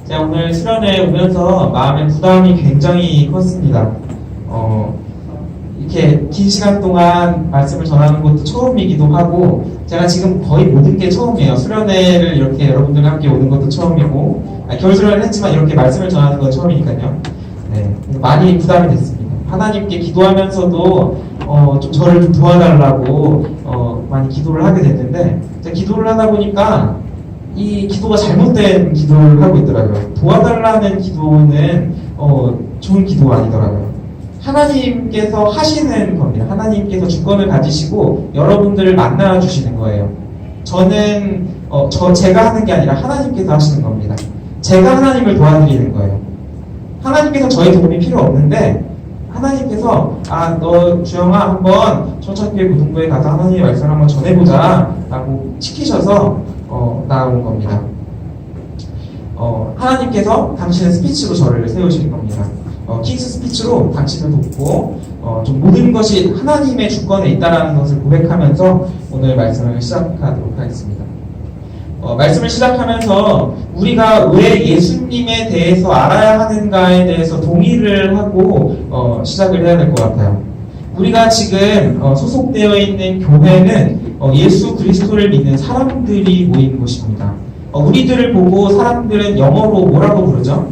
제가 오늘 수련회 오면서 마음의 부담이 굉장히 컸습니다. 이렇게 긴 시간 동안 말씀을 전하는 것도 처음이기도 하고, 제가 지금 거의 모든 게 처음이에요. 수련회를 이렇게 여러분들과 함께 오는 것도 처음이고, 겨울 수련회를 했지만 이렇게 말씀을 전하는 건 처음이니까요. 네, 많이 부담이 됐습니다. 하나님께 기도하면서도 좀 저를 좀 도와달라고 많이 기도를 하게 됐는데, 제가 기도를 하다 보니까 이 기도가 잘못된 기도를 하고 있더라고요. 도와달라는 기도는 좋은 기도가 아니더라고요. 하나님께서 하시는 겁니다. 하나님께서 주권을 가지시고 여러분들을 만나 주시는 거예요. 저는 제가 하는 게 아니라 하나님께서 하시는 겁니다. 제가 하나님을 도와드리는 거예요. 하나님께서 저의 도움이 필요 없는데, 하나님께서 너 주영아 한번 청천교회 고등부에 가서 하나님의 말씀을 한번 전해보자 라고 시키셔서 나온 겁니다. 하나님께서 당신의 스피치로 저를 세우실 겁니다. 킹스 스피치로 당신을 돕고 좀 모든 것이 하나님의 주권에 있다는 것을 고백하면서 오늘 말씀을 시작하도록 하겠습니다. 말씀을 시작하면서 우리가 왜 예수님에 대해서 알아야 하는가에 대해서 동의를 하고 시작을 해야 될 것 같아요. 우리가 지금 소속되어 있는 교회는 예수 그리스도를 믿는 사람들이 모인 곳입니다. 우리들을 보고 사람들은 영어로 뭐라고 부르죠?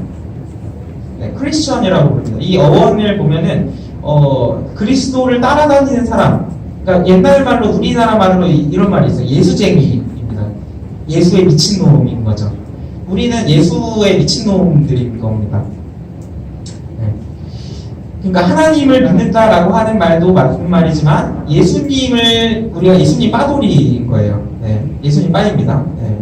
네, 크리스천이라고 부릅니다. 이 어원을 보면은 그리스도를 따라다니는 사람, 그러니까 옛날 말로 우리나라 말로 이런 말이 있어요. 예수쟁이입니다. 예수의 미친놈인 거죠. 우리는 예수의 미친놈들인 겁니다. 네. 그러니까 하나님을 믿는다라고 하는 말도 맞는 말이지만 우리가 예수님 빠돌이인 거예요. 네. 예수님 빠입니다. 네.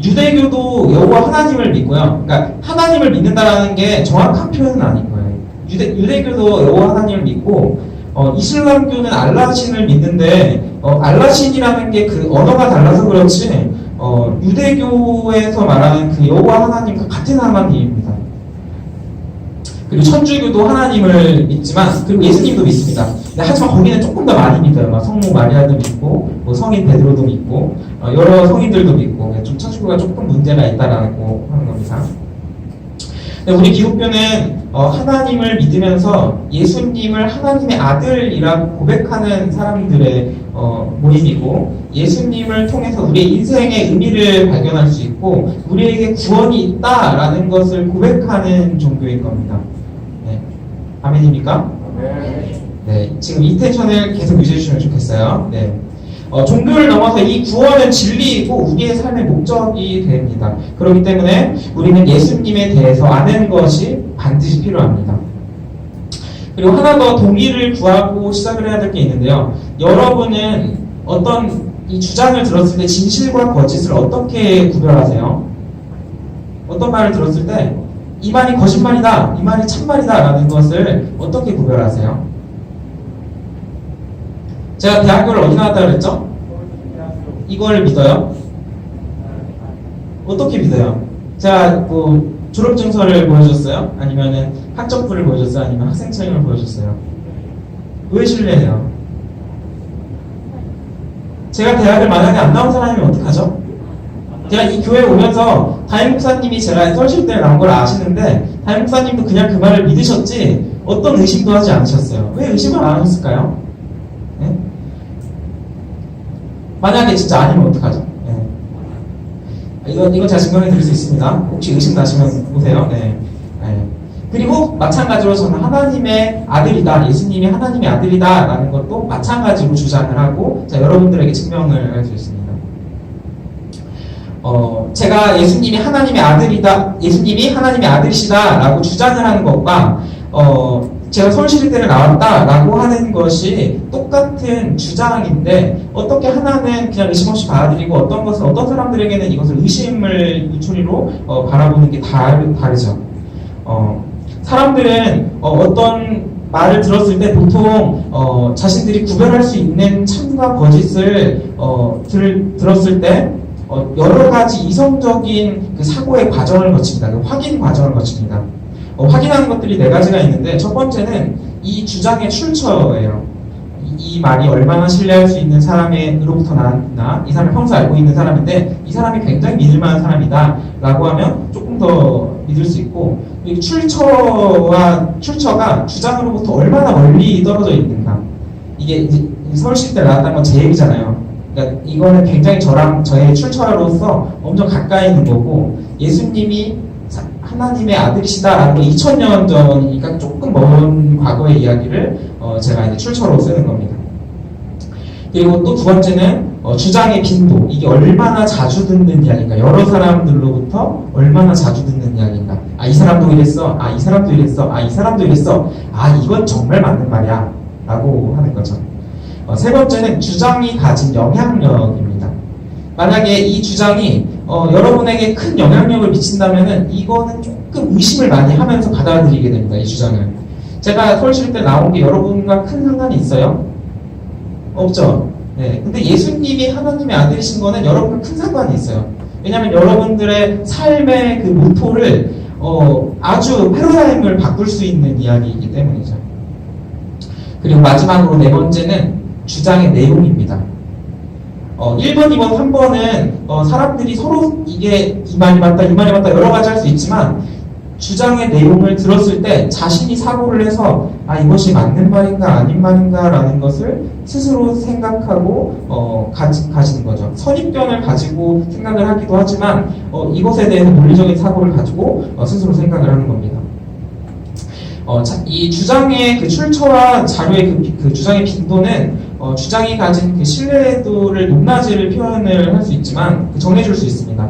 유대교도 여호와 하나님을 믿고요. 그러니까 하나님을 믿는다라는 게 정확한 표현은 아닌 거예요. 유대교도 여호와 하나님을 믿고 이슬람교는 알라신을 믿는데 알라신이라는 게 그 언어가 달라서 그렇지 유대교에서 말하는 그 여호와 하나님과 같은 하나님입니다. 그리고 천주교도 하나님을 믿지만, 그리고 예수님도 믿습니다. 하지만 거기는 조금 더 많이 믿어요. 성모 마리아도 믿고, 성인 베드로도 믿고, 여러 성인들도 믿고, 좀 천주교가 조금 문제가 있다라고 하는 겁니다. 우리 기독교는 하나님을 믿으면서 예수님을 하나님의 아들이라고 고백하는 사람들의 모임이고, 예수님을 통해서 우리의 인생의 의미를 발견할 수 있고 우리에게 구원이 있다라는 것을 고백하는 종교일 겁니다. 네. 아멘입니까? 네. 지금 이 텐션을 계속 유지해 주시면 좋겠어요. 네. 종교를 넘어서 이 구원은 진리이고 우리의 삶의 목적이 됩니다. 그렇기 때문에 우리는 예수님에 대해서 아는 것이 반드시 필요합니다. 그리고 하나 더 동의를 구하고 시작을 해야 될 게 있는데요. 여러분은 어떤 이 주장을 들었을 때 진실과 거짓을 어떻게 구별하세요? 어떤 말을 들었을 때 이 말이 거짓말이다, 이 말이 참말이다 라는 것을 어떻게 구별하세요? 제가 대학교를 어디 나왔다 그랬죠? 이걸 믿어요? 어떻게 믿어요? 제가 졸업증서를 보여줬어요? 아니면은 학점부를 보여줬어요? 아니면 학생증을 보여줬어요? 왜 신뢰해요? 제가 대학을 만약에 안 나온 사람이면 어떡하죠? 제가 이 교회에 오면서 담임 목사님이 제가 설실 때 나온 걸 아시는데 담임 목사님도 그냥 그 말을 믿으셨지 어떤 의심도 하지 않으셨어요. 왜 의심을 안 하셨을까요? 네? 만약에 진짜 아니면 어떡하죠? 네. 이건 제가 증명해 드릴 수 있습니다. 혹시 의심 나시면 보세요. 네. 네. 그리고 마찬가지로 저는 하나님의 아들이다, 예수님이 하나님의 아들이다 라는 것도 마찬가지로 주장을 하고 여러분들에게 증명을 할 수 있습니다. 제가 예수님이 하나님의 아들이다, 예수님이 하나님의 아들이시다 라고 주장을 하는 것과 제가 서울시립대를 나왔다 라고 하는 것이 똑같은 주장인데 어떻게 하나는 그냥 의심 없이 받아들이고 어떤 것은 어떤 사람들에게는 이것을 의심을 유추리로 바라보는 게 다르죠. 사람들은 어떤 말을 들었을 때 보통 자신들이 구별할 수 있는 참과 거짓을 들었을 때 여러 가지 이성적인 그 사고의 과정을 거칩니다. 그 확인 과정을 거칩니다. 확인하는 것들이 네 가지가 있는데 첫 번째는 이 주장의 출처예요. 이 말이 얼마나 신뢰할 수 있는 사람으로부터 나왔나, 이 사람을 평소 알고 있는 사람인데 이 사람이 굉장히 믿을 만한 사람이다 라고 하면 조금 더 믿을 수 있고, 이 출처가 주장으로부터 얼마나 멀리 떨어져 있는가. 이게 이제 서울시대 나왔다는 건 제 얘기잖아요. 그러니까 이거는 굉장히 저의 출처로서 엄청 가까이 있는 거고, 예수님이 하나님의 아들이시다라는 2000년 전이니까 조금 먼 과거의 이야기를 제가 이제 출처로 쓰는 겁니다. 그리고 또 두 번째는 주장의 빈도. 이게 얼마나 자주 듣는 이야기인가. 여러 사람들로부터 얼마나 자주 듣는 이야기인가. 아, 이 사람도 이랬어. 아, 이 사람도 이랬어. 아, 이 사람도 이랬어. 아, 이건 정말 맞는 말이야. 라고 하는 거죠. 세 번째는 주장이 가진 영향력입니다. 만약에 이 주장이 여러분에게 큰 영향력을 미친다면은 이거는 조금 의심을 많이 하면서 받아들이게 됩니다. 이 주장을. 제가 서울시립 때 나온 게 여러분과 큰 상관이 있어요? 없죠? 네. 근데 예수님이 하나님의 아들이신 거는 여러분과 큰 상관이 있어요. 왜냐하면 여러분들의 삶의 그 모토를 아주 패러다임을 바꿀 수 있는 이야기이기 때문이죠. 그리고 마지막으로 네 번째는 주장의 내용입니다. 1번, 2번, 3번은 사람들이 서로 이게 이 말이 맞다, 이 말이 맞다 여러 가지 할 수 있지만 주장의 내용을 들었을 때 자신이 사고를 해서 아, 이것이 맞는 말인가 아닌 말인가 라는 것을 스스로 생각하고 가지는 거죠. 선입견을 가지고 생각을 하기도 하지만 이것에 대해서 논리적인 사고를 가지고 스스로 생각을 하는 겁니다. 이 주장의 그 출처와 자료의 그 주장의 빈도는 주장이 가진 그 신뢰도를 높낮이를 표현을 할 수 있지만 정해줄 수 있습니다.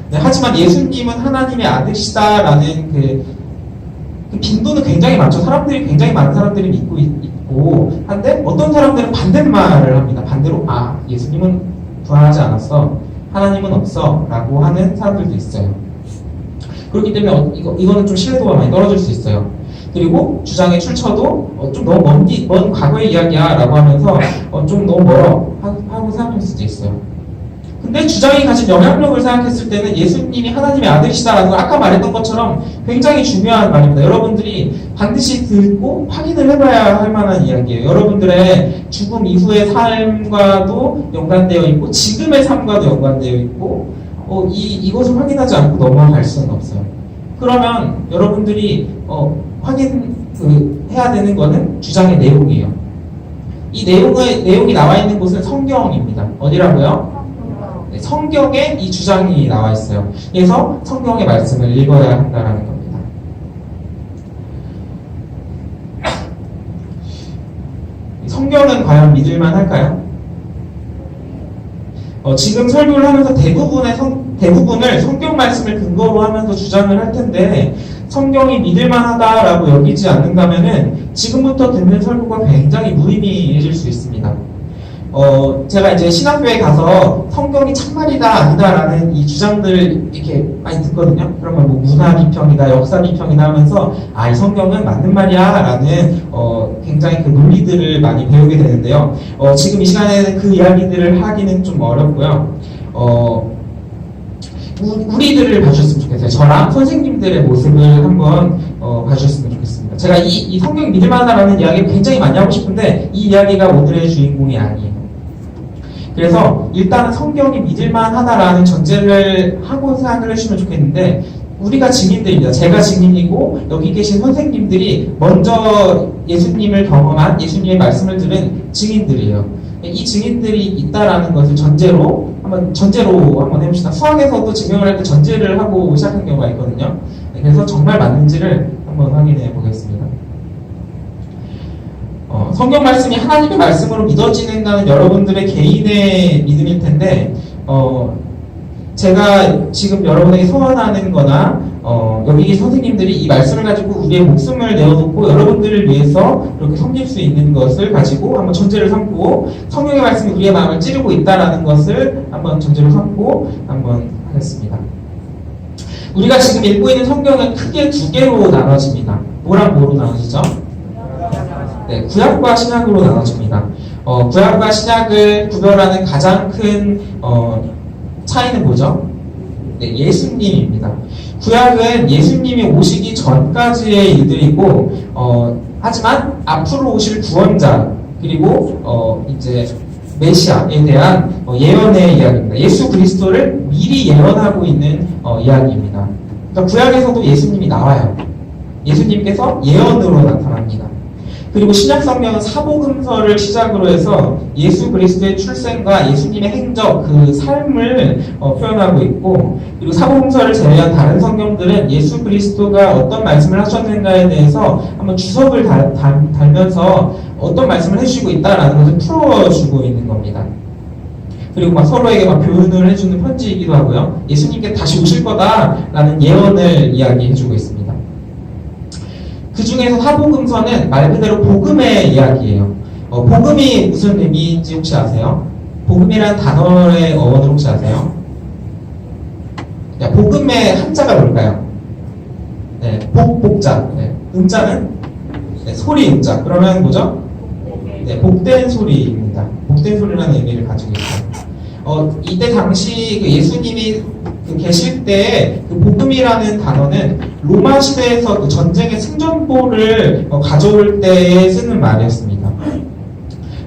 네, 하지만 예수님은 하나님의 아들이시다라는 그 빈도는 굉장히 많죠. 굉장히 많은 사람들이 믿고 있고 한데 어떤 사람들은 반대말을 합니다. 반대로 예수님은 부활하지 않았어. 하나님은 없어. 라고 하는 사람들도 있어요. 그렇기 때문에 이거는 좀 신뢰도가 많이 떨어질 수 있어요. 그리고 주장의 출처도 좀 너무 먼 과거의 이야기야 라고 하면서 좀 너무 멀어 하고 생각할 수도 있어요. 근데 주장이 가진 영향력을 생각했을 때는 예수님이 하나님의 아들이시다라는 걸 아까 말했던 것처럼 굉장히 중요한 말입니다. 여러분들이 반드시 듣고 확인을 해봐야 할 만한 이야기예요. 여러분들의 죽음 이후의 삶과도 연관되어 있고 지금의 삶과도 연관되어 있고 이것을 확인하지 않고 넘어갈 수는 없어요. 그러면 여러분들이 해야 되는 거는 주장의 내용이에요. 이 내용이 나와 있는 곳은 성경입니다. 어디라고요? 네, 성경에 이 주장이 나와 있어요. 그래서 성경의 말씀을 읽어야 한다는 겁니다. 성경은 과연 믿을만 할까요? 지금 설교를 하면서 대부분을 성경 말씀을 근거로 하면서 주장을 할 텐데 성경이 믿을만하다라고 여기지 않는다면은 지금부터 듣는 설교가 굉장히 무의미해질 수 있습니다. 제가 이제 신학교에 가서 성경이 참말이다 아니다라는 이 주장들을 이렇게 많이 듣거든요. 그러면 뭐 문화 비평이다, 역사 비평이다 하면서 이 성경은 맞는 말이야라는 굉장히 그 논리들을 많이 배우게 되는데요. 지금 이 시간에는 그 이야기들을 하기는 좀 어렵고요. 우리들을 봐주셨으면 좋겠어요. 저랑 선생님들의 모습을 한번 봐주셨으면 좋겠습니다. 제가 이 성경이 믿을만하다라는 이야기를 굉장히 많이 하고 싶은데 이 이야기가 오늘의 주인공이 아니에요. 그래서 일단은 성경이 믿을만하다라는 전제를 하고 생각을 해주시면 좋겠는데 우리가 증인들입니다. 제가 증인이고 여기 계신 선생님들이 먼저 예수님을 경험한 예수님의 말씀을 들은 증인들이에요. 이 증인들이 있다라는 것을 전제로 한번 해봅시다. 수학에서도 증명을 할 때 전제를 하고 시작한 경우가 있거든요. 그래서 정말 맞는지를 한번 확인해 보겠습니다. 성경 말씀이 하나님의 말씀으로 믿어지는다는 여러분들의 개인의 믿음일 텐데 제가 지금 여러분에게 소원하는 거나 여기 선생님들이 이 말씀을 가지고 우리의 목숨을 내어놓고 여러분들을 위해서 이렇게 섬길 수 있는 것을 가지고 한번 전제를 삼고 성경의 말씀이 우리의 마음을 찌르고 있다라는 것을 한번 전제로 삼고 한번 하겠습니다. 우리가 지금 읽고 있는 성경은 크게 두 개로 나눠집니다. 뭐랑 뭐로 나눠지죠? 네, 구약과 신약으로 나눠집니다. 구약과 신약을 구별하는 가장 큰 차이는 뭐죠? 네, 예수님입니다. 구약은 예수님이 오시기 전까지의 일들이고, 하지만 앞으로 오실 구원자, 그리고, 이제, 메시아에 대한 예언의 이야기입니다. 예수 그리스도를 미리 예언하고 있는 이야기입니다. 그러니까 구약에서도 예수님이 나와요. 예수님께서 예언으로 나타납니다. 그리고 신약성경은 사복음서를 시작으로 해서 예수 그리스도의 출생과 예수님의 행적, 그 삶을 표현하고 있고, 그리고 사복음서를 제외한 다른 성경들은 예수 그리스도가 어떤 말씀을 하셨는가에 대해서 한번 주석을 달면서 어떤 말씀을 해주시고 있다라는 것을 풀어주고 있는 겁니다. 그리고 막 서로에게 막 교훈을 해주는 편지이기도 하고요. 예수님께 다시 오실 거다라는 예언을 이야기해주고 있습니다. 그 중에서 사복음서는 말 그대로 복음의 이야기예요. 복음이 무슨 의미인지 혹시 아세요? 복음이라는 단어의 어원을 혹시 아세요? 복음의 한자가 뭘까요? 네, 복자. 네, 음자는 네, 소리 음자. 그러면 뭐죠? 네, 복된 소리입니다. 복된 소리라는 의미를 가지고 있어요. 이때 당시 그 예수님이 계실 때 그 복음이라는 단어는 로마 시대에서 그 전쟁의 승전보를 가져올 때에 쓰는 말이었습니다.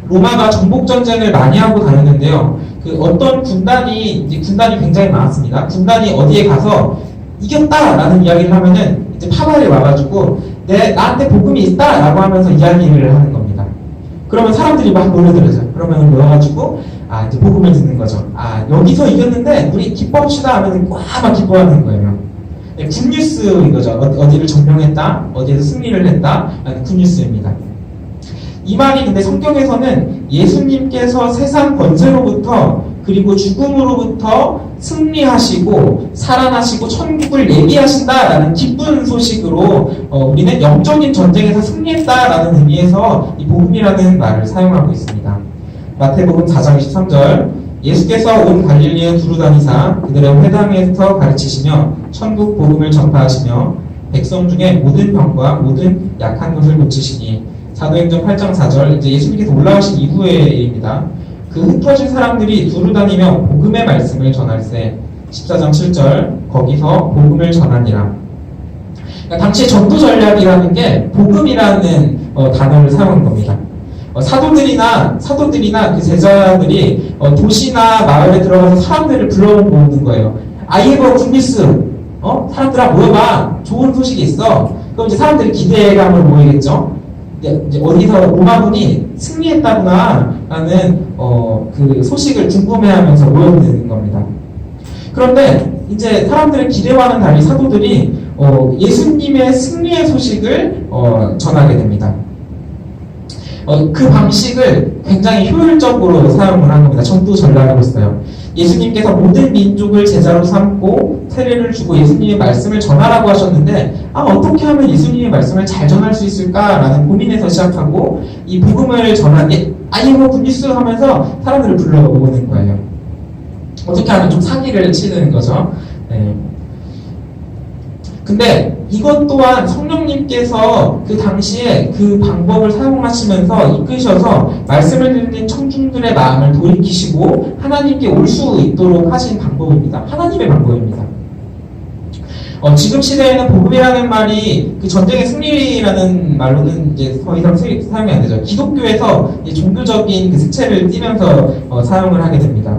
로마가 정복 전쟁을 많이 하고 다녔는데요. 그 어떤 군단이 굉장히 많았습니다. 군단이 어디에 가서 이겼다라는 이야기를 하면은 이제 파발이 와가지고 나한테 복음이 있다라고 하면서 이야기를 하는 겁니다. 그러면 사람들이 막 몰려들어요. 그러면 모여가지고 이제 복음을 듣는 거죠. 여기서 이겼는데 우리 기뻐합시다 하면 막 기뻐하는 거예요. 네, 굿뉴스인 거죠. 어디를 점령했다, 어디에서 승리를 했다 라는 굿뉴스입니다. 이 말이 근데 성경에서는 예수님께서 세상 권세로부터 그리고 죽음으로부터 승리하시고 살아나시고 천국을 예비하신다라는 기쁜 소식으로 우리는 영적인 전쟁에서 승리했다라는 의미에서 이 복음이라는 말을 사용하고 있습니다. 마태복음 4장 23절 예수께서 온 갈릴리에 두루 다니사 그들의 회당에서 가르치시며 천국 복음을 전파하시며 백성 중에 모든 병과 모든 약한 것을 고치시니 사도행전 8장 4절 이제 예수님께서 올라오신 이후의 일입니다. 그 흩어진 사람들이 두루 다니며 복음의 말씀을 전할세 14장 7절 거기서 복음을 전하니라. 그러니까 당시의 전도 전략이라는 게 복음이라는 단어를 사용한 겁니다. 사도들이나 그 제자들이 도시나 마을에 들어가서 사람들을 불러 모으는 거예요. 아이고 굿뉴스, 사람들아 모여봐, 좋은 소식이 있어. 그럼 이제 사람들이 기대감을 모이겠죠. 이제 어디서 로마군이 승리했다구나라는 그 소식을 궁금해하면서 모여드는 겁니다. 그런데 이제 사람들의 기대와는 달리 사도들이 예수님의 승리의 소식을 전하게 됩니다. 그 방식을 굉장히 효율적으로 사용을 한 겁니다. 전도 전략으로서요. 예수님께서 모든 민족을 제자로 삼고 세례를 주고 예수님의 말씀을 전하라고 하셨는데 어떻게 하면 예수님의 말씀을 잘 전할 수 있을까라는 고민에서 시작하고 이 복음을 전하게 굿뉴스 하면서 사람들을 불러 모으는 거예요. 어떻게 하면 좀 사기를 치는 거죠. 네. 근데 이것 또한 성령님께서 그 당시에 그 방법을 사용하시면서 이끄셔서 말씀을 듣는 청중들의 마음을 돌이키시고 하나님께 올 수 있도록 하신 방법입니다. 하나님의 방법입니다. 지금 시대에는 복음이라는 말이 그 전쟁의 승리라는 말로는 이제 더 이상 사용이 안 되죠. 기독교에서 종교적인 그 색채를 띠면서 사용을 하게 됩니다.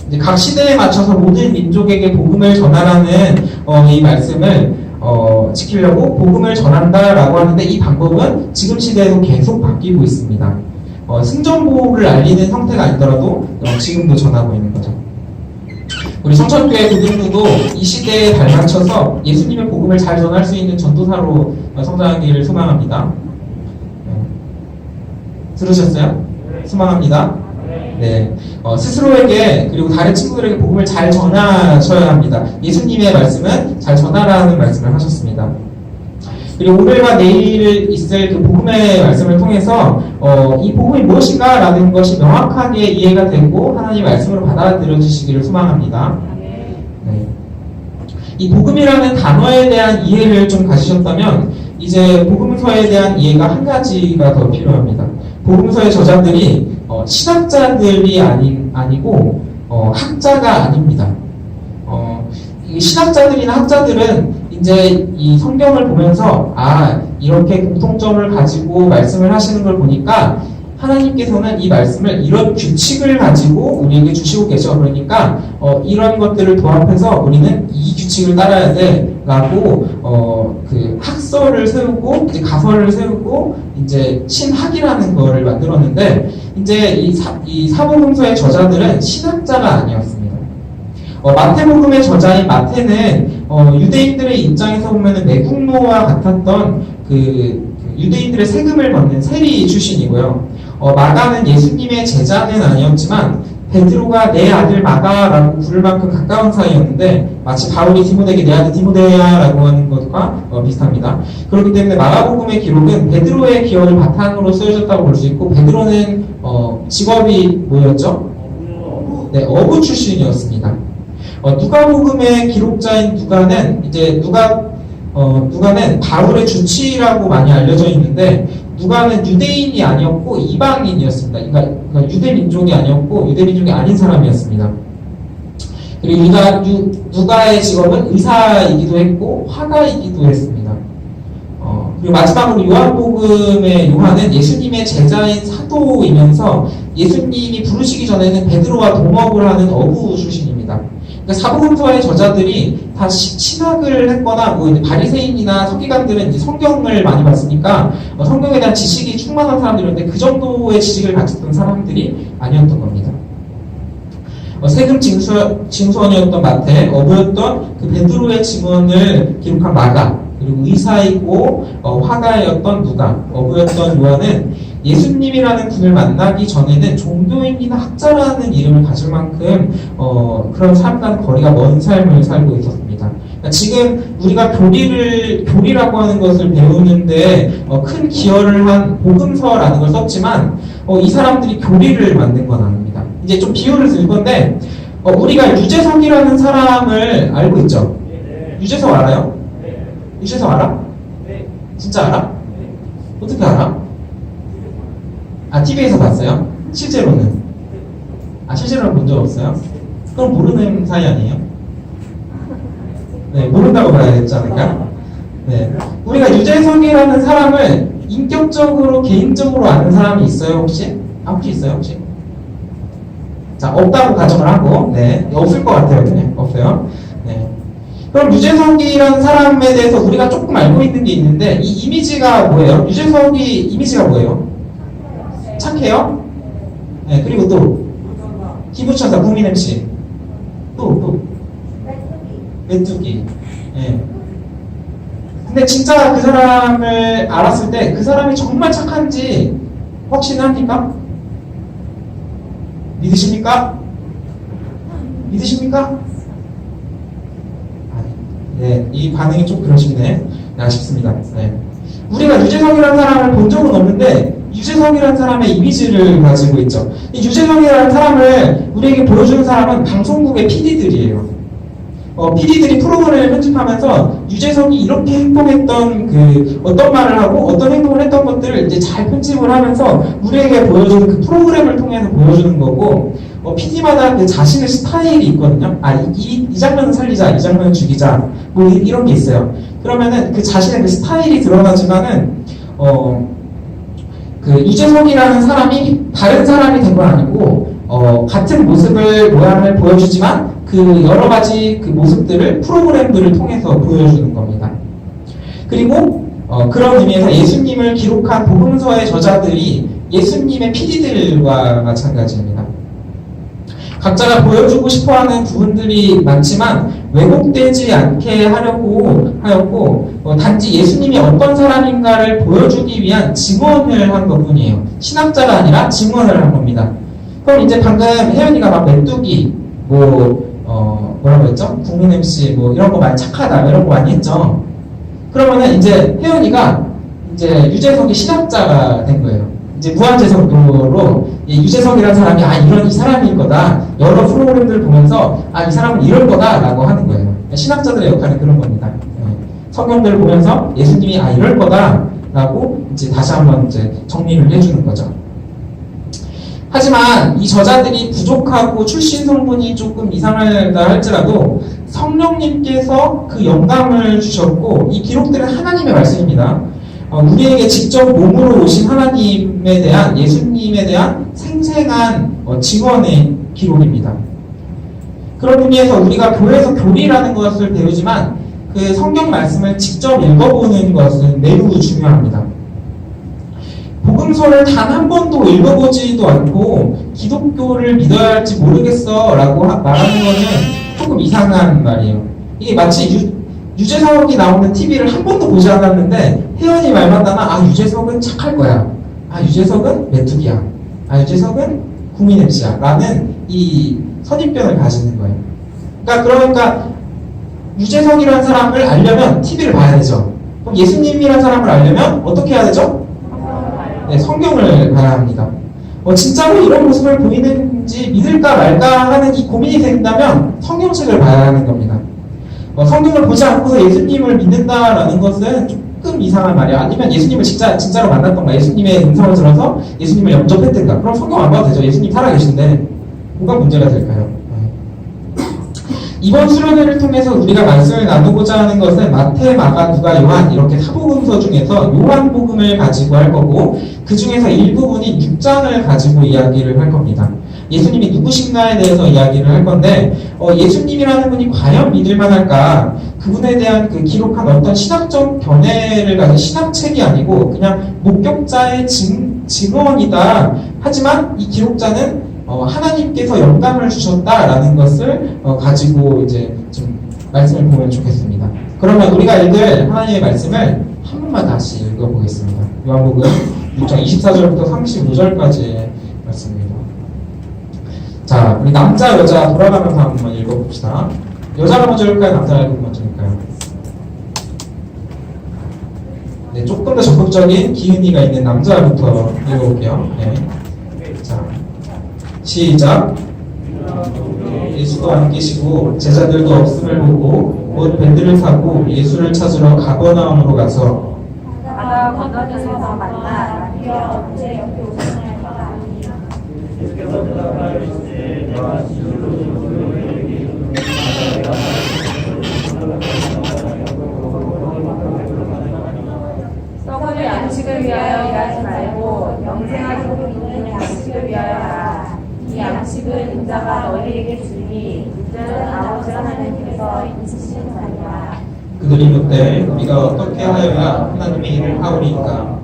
이제 각 시대에 맞춰서 모든 민족에게 복음을 전하라는 이 말씀을 지키려고 복음을 전한다라고 하는데 이 방법은 지금 시대에도 계속 바뀌고 있습니다. 승전보를 알리는 형태가 아니더라도 지금도 전하고 있는 거죠. 우리 성천교회 교인들도 이 시대에 발맞춰서 예수님의 복음을 잘 전할 수 있는 전도사로 성장하기를 소망합니다. 들으셨어요? 소망합니다. 네, 스스로에게 그리고 다른 친구들에게 복음을 잘 전하셔야 합니다. 예수님의 말씀은 잘 전하라는 말씀을 하셨습니다. 그리고 오늘과 내일 있을 그 복음의 말씀을 통해서 이 복음이 무엇인가 라는 것이 명확하게 이해가 되고 하나님의 말씀으로 받아들여지시기를 소망합니다. 네. 이 복음이라는 단어에 대한 이해를 좀 가지셨다면 이제 복음서에 대한 이해가 한 가지가 더 필요합니다. 복음서의 저자들이 신학자들이 아니고 학자가 아닙니다. 신학자들이나 학자들은 이제 이 성경을 보면서 이렇게 공통점을 가지고 말씀을 하시는 걸 보니까 하나님께서는 이 말씀을 이런 규칙을 가지고 우리에게 주시고 계셔. 그러니까 이런 것들을 도합해서 우리는 이 규칙을 따라야 돼 그 학설을 세우고 이제 가설을 세우고 이제 신학이라는 거를 만들었는데 이제 이 사복음서의 저자들은 신학자가 아니었습니다. 마태복음의 저자인 마태는 유대인들의 입장에서 보면은 매국노와 같았던 그 유대인들의 세금을 받는 세리 출신이고요. 마가는 예수님의 제자는 아니었지만 베드로가 내 아들 마가라고 부를 만큼 가까운 사이였는데 마치 바울이 디모데에게 내 아들 디모데야라고 하는 것과 비슷합니다. 그렇기 때문에 마가복음의 기록은 베드로의 기억을 바탕으로 쓰여졌다고 볼 수 있고 누가는 직업이 뭐였죠? 네, 어부 출신이었습니다. 누가복음의 기록자인 누가는 누가는 바울의 주치라고 많이 알려져 있는데 누가는 유대인이 아니었고 이방인이었습니다. 그러니까 유대 민족이 아니었고 유대 민족이 아닌 사람이었습니다. 그리고 누가의 직업은 의사이기도 했고 화가이기도 했습니다. 그리고 마지막으로 요한복음의 요한은 예수님의 제자인 사도이면서 예수님이 부르시기 전에는 베드로와 동업을 하는 어부 출신입니다. 그러니까 사복음서의 저자들이 다 신학을 했거나 바리새인이나 서기관들은 이제 성경을 많이 봤으니까 성경에 대한 지식이 충만한 사람들이었는데 그 정도의 지식을 가졌던 사람들이 아니었던 겁니다. 세금 징수원이었던 마태, 어부였던 그 베드로의 증언을 기록한 마가, 그리고 의사이고 화가였던 누가, 어부였던 요한은 예수님이라는 분을 만나기 전에는 종교인이나 학자라는 이름을 가질 만큼 그런 삶과는 거리가 먼 삶을 살고 있었습니다. 그러니까 지금 우리가 교리라고 하는 것을 배우는데 큰 기여를 한 복음서라는 걸 썼지만 이 사람들이 교리를 만든 건 아닙니다. 이제 좀 비유를 들 건데 우리가 유재석이라는 사람을 알고 있죠? 유재석 알아요? 유재석 알아? 진짜 알아? 어떻게 알아? TV에서 봤어요? 실제로는? 실제로는 본 적 없어요? 그럼 모르는 사이 아니에요? 네, 모른다고 봐야 되지 않을까? 네. 우리가 유재석이라는 사람을 인격적으로, 개인적으로 아는 사람이 있어요, 혹시? 혹시 있어요, 혹시? 자, 없다고 가정을 하고, 네. 없을 것 같아요, 네. 없어요. 네. 그럼 유재석이라는 사람에 대해서 우리가 조금 알고 있는 게 있는데, 이 이미지가 뭐예요? 유재석이 이미지가 뭐예요? 착해요? 네, 그리고 또 기부천사 국민 MC 또 메뚜기. 네. 근데 진짜 그 사람을 알았을 때 그 사람이 정말 착한지 확신합니까? 믿으십니까? 믿으십니까? 네, 이 반응이 좀 그러시네. 네, 아쉽습니다. 네. 우리가 유재석이라는 사람을 본 적은 없는데 유재석이라는 사람의 이미지를 가지고 있죠. 이 유재석이라는 사람을 우리에게 보여주는 사람은 방송국의 PD들이에요. PD들이 프로그램을 편집하면서 유재석이 이렇게 행동했던 어떤 말을 하고 어떤 행동을 했던 것들을 이제 잘 편집을 하면서 우리에게 보여주는 그 프로그램을 통해서 보여주는 거고, PD마다 그 자신의 스타일이 있거든요. 이 장면은 살리자, 이 장면은 죽이자, 이런 게 있어요. 그러면은 그 자신의 그 스타일이 드러나지만은, 그 유재석이라는 사람이 다른 사람이 된 건 아니고 같은 모양을 보여주지만 그 여러 가지 그 모습들을 프로그램들을 통해서 보여주는 겁니다. 그리고 그런 의미에서 예수님을 기록한 복음서의 저자들이 예수님의 PD들과 마찬가지입니다. 각자가 보여주고 싶어하는 부분들이 많지만 왜곡되지 않게 하려고 하였고 단지 예수님이 어떤 사람인가를 보여주기 위한 증언을 한 것뿐이에요. 신학자가 아니라 증언을 한 겁니다. 그럼 이제 방금 혜연이가 막 메뚜기 뭐라고 했죠? 국민 MC 이런 거 많이 착하다 이런 거 많이 했죠. 그러면은 이제 혜연이가 이제 유재석이 신학자가 된 거예요. 이제 무한재석도로 유재석이라는 사람이 이 사람일 거다. 여러 프로그램들을 보면서 이 사람은 이럴 거다라고 하는 거예요. 신학자들의 역할은 그런 겁니다. 성경들을 보면서 예수님이 이럴 거다라고 이제 다시 한번 이제 정리를 해주는 거죠. 하지만 이 저자들이 부족하고 출신 성분이 조금 이상하다 할지라도 성령님께서 그 영감을 주셨고 이 기록들은 하나님의 말씀입니다. 우리에게 직접 몸으로 오신 하나님에 대한 예수님에 대한 생생한 증언의 기록입니다. 그런 의미에서 우리가 교회에서 교리라는 것을 배우지만 그 성경 말씀을 직접 읽어보는 것은 매우 중요합니다. 복음서를 단 한 번도 읽어보지도 않고 기독교를 믿어야 할지 모르겠어 라고 말하는 거는 조금 이상한 말이에요. 이게 마치 유재석이 나오는 TV를 한 번도 보지 않았는데 혜연이 말만 따나 유재석은 착할 거야. 유재석은 메뚜기야. 유재석은 국민 MC야. 라는 이 선입견을 가지는 거예요. 그러니까 유재석이라는 사람을 알려면 TV를 봐야 되죠. 그럼 예수님이라는 사람을 알려면 어떻게 해야 되죠? 네, 성경을 봐야 합니다. 진짜로 이런 모습을 보이는지 믿을까 말까 하는 이 고민이 된다면 성경책을 봐야 하는 겁니다. 성경을 보지 않고서 예수님을 믿는다라는 것은 조금 이상한 말이야. 아니면 예수님을 진짜로 만났던가, 예수님의 음성을 들어서 예수님을 영접했던가. 그럼 성경 안 봐도 되죠. 예수님 살아계신데 뭐가 문제가 될까요? 이번 수련회를 통해서 우리가 말씀을 나누고자 하는 것은 마태, 마가, 누가, 요한 이렇게 사복음서 중에서 요한복음을 가지고 할 거고 그 중에서 일부분인 6장을 가지고 이야기를 할 겁니다. 예수님이 누구신가에 대해서 이야기를 할 건데 예수님이라는 분이 과연 믿을만할까? 그분에 대한 그 기록한 어떤 신학적 견해를 가진 신학책이 아니고 그냥 목격자의 증언이다. 하지만 이 기록자는 하나님께서 영감을 주셨다라는 것을 가지고 이제 좀 말씀을 보면 좋겠습니다. 그러면 우리가 읽을 하나님의 말씀을 한 번만 다시 읽어보겠습니다. 요한복음 6장 24절부터 35절까지의 말씀입니다. 자, 우리 남자, 여자 돌아가면서 한번 읽어봅시다. 여자가 먼저 읽을까요? 남자가 먼저 읽을까요? 네, 조금 더 적극적인 기은이가 있는 남자부터 읽어볼게요. 네. 자, 시작. 예수도 안 계시고 제자들도 없음을 보고 곧 배들을 타고 예수를 찾으러 가버나움으로 가서 바다 건너편에서 만나 남겨 언제 여기 오셨나이까 썩을 양식을 위하여 일하지 말고 영생하도록 있는 양식을 위하여 하라. 이 양식은 인자가 너희에게 주니 이는 아버지 하나님께서 인치신 자니라. 그들이 묻되 우리가 어떻게 하여야 하나님의 일을 하오리까?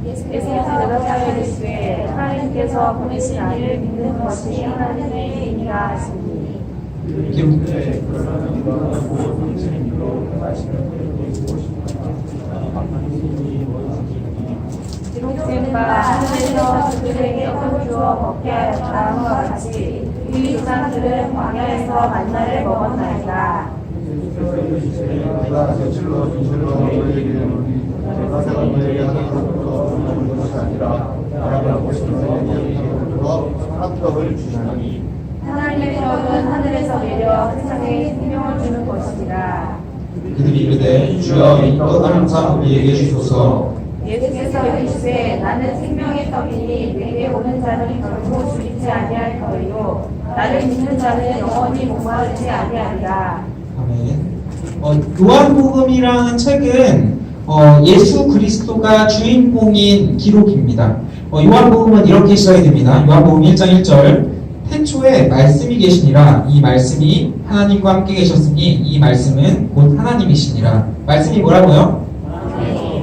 예수께서 대답하여 이르시되 하나님께서 보내신 아이를 믿는 것이 하나님의 일이라 하시니 기록된 바 하늘에서 그들에게 떡을 주어 먹게 하였다와 같이 이 조상들은 광야에서 만나를 먹었나이다. 하나님의 떡은 하늘에서 내려 세상에 생명을 주는 것이라. 그들이 이르되 주여 이 떡을 항상 우리에게 주소서. 예수께서 이르시되 나는 생명의 떡이니 내게 오는 자는 결코 줄이지 아니할 터이요 나를 믿는 자는 영원히 목마르지 아니하리라. 아멘. 요한복음이라는 책은 예수 그리스도가 주인공인 기록입니다. 요한복음은 이렇게 시작이 됩니다. 요한복음 1장 1절 태초에 말씀이 계시니라 이 말씀이 하나님과 함께 계셨으니 이 말씀은 곧 하나님이시니라. 말씀이 뭐라고요?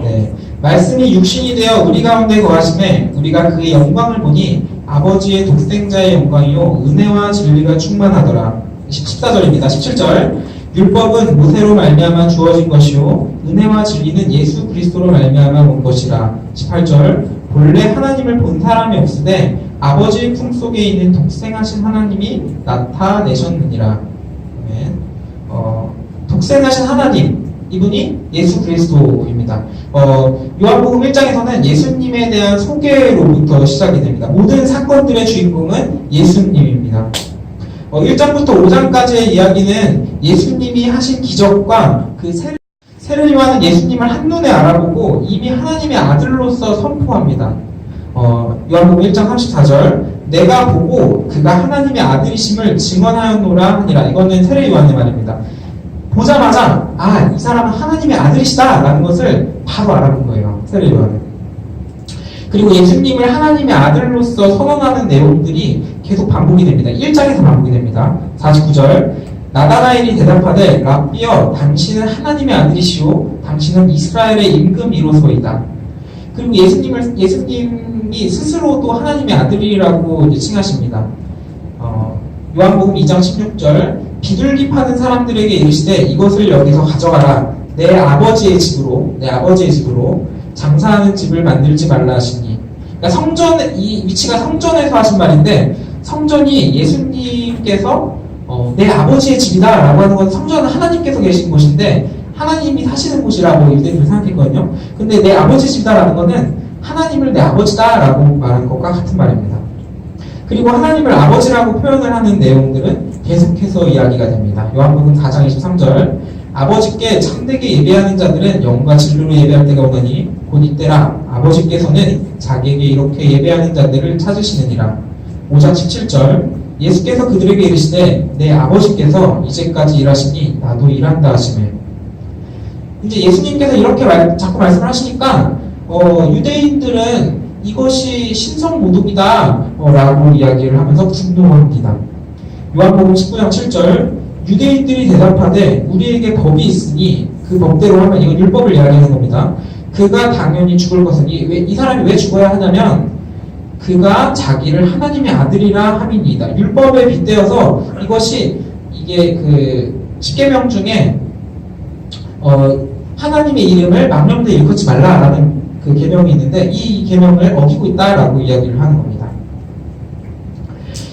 네. 말씀이 육신이 되어 우리 가운데 거하심에 우리가 그의 영광을 보니 아버지의 독생자의 영광이요 은혜와 진리가 충만하더라. 14절입니다. 17절 율법은 모세로 말미암아 주어진 것이요 은혜와 진리는 예수 그리스도로 말미암아 온 것이라. 18절 본래 하나님을 본 사람이 없으되 아버지의 품속에 있는 독생하신 하나님이 나타내셨느니라. 독생하신 하나님 이분이 예수 그리스도입니다. 요한복음 1장에서는 예수님에 대한 소개로부터 시작이 됩니다. 모든 사건들의 주인공은 예수님입니다. 1장부터 5장까지의 이야기는 예수님이 하신 기적과 그 세례 요한은 예수님을 한눈에 알아보고 이미 하나님의 아들로서 선포합니다. 요한복음 1장 34절 내가 보고 그가 하나님의 아들이심을 증언하였노라 하니라. 이거는 세례 요한의 말입니다. 보자마자 이 사람은 하나님의 아들이시다 라는 것을 바로 알아본 거예요. 세례 요한은. 그리고 예수님을 하나님의 아들로서 선언하는 내용들이 계속 반복이 됩니다. 1장에서 반복이 됩니다. 49절 나다나엘이 대답하되 랍비여 당신은 하나님의 아들이시오 당신은 이스라엘의 임금이로소이다. 그리고 예수님이 스스로도 하나님의 아들이라고 이제 칭하십니다. 요한복음 2장 16절 비둘기 파는 사람들에게 이르시되 이것을 여기서 가져가라 내 아버지의 집으로 장사하는 집을 만들지 말라 하시니. 그러니까 이 위치가 성전에서 하신 말인데 성전이 예수님께서 내 아버지의 집이다 라고 하는 건 성전은 하나님께서 계신 곳인데 하나님이 사시는 곳이라고 유대인들이 생각했거든요. 근데 내 아버지 집이다 라는 거는 하나님을 내 아버지다 라고 말하는 것과 같은 말입니다. 그리고 하나님을 아버지라고 표현을 하는 내용들은 계속해서 이야기가 됩니다. 요한복음 4장 23절 아버지께 참되게 예배하는 자들은 영과 진리로 예배할 때가 오나니 곧 이때라 아버지께서는 자기에게 이렇게 예배하는 자들을 찾으시느니라. 5장 17절 예수께서 그들에게 이르시되 내 아버지께서 이제까지 일하시니 나도 일한다 하시매. 이제 예수님께서 이렇게 자꾸 말씀을 하시니까 유대인들은 이것이 신성모독이다 라고 이야기를 하면서 분노합니다. 요한복음 19장 7절 유대인들이 대답하되 우리에게 법이 있으니 그 법대로 하면 이건 율법을 이야기하는 겁니다. 그가 당연히 죽을 것은 이 사람이 왜 죽어야 하냐면 그가 자기를 하나님의 아들이라 함이니이다. 율법에 빗대어서 이게 그 십계명 중에 하나님의 이름을 망령되이 일컫지 말라라는 그 계명이 있는데 이 계명을 어기고 있다라고 이야기를 하는 겁니다.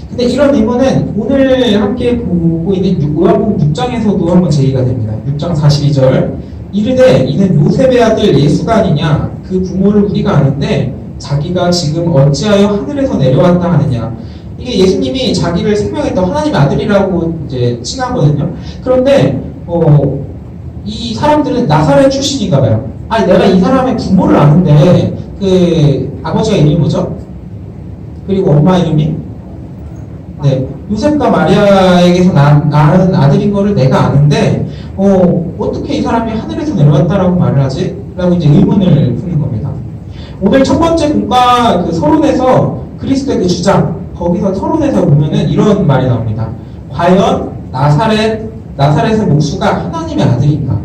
근데 이런 의문은 오늘 함께 보고 있는 요한복음 6장에서도 한번 제기가 됩니다. 6장 42절 이르되 이는 요셉의 아들 예수가 아니냐 그 부모를 우리가 아는데 자기가 지금 어찌하여 하늘에서 내려왔다 하느냐. 이게 예수님이 자기를 생명했던 하나님의 아들이라고 이제 칭하거든요. 그런데 이 사람들은 나사렛 출신인가 봐요. 아니 내가 이 사람의 부모를 아는데 그 아버지가 이름이 뭐죠? 그리고 엄마 이름이 요셉과 마리아에게서 낳은 아들인 거를 내가 아는데 어떻게 이 사람이 하늘에서 내려왔다라고 말을 하지? 라고 이제 의문을 푸는 겁니다. 오늘 첫 번째 공과 그 서론에서 그리스도의 그 주장 거기서 서론에서 보면은 이런 말이 나옵니다. 과연 나사렛의 목수가 하나님의 아들인가?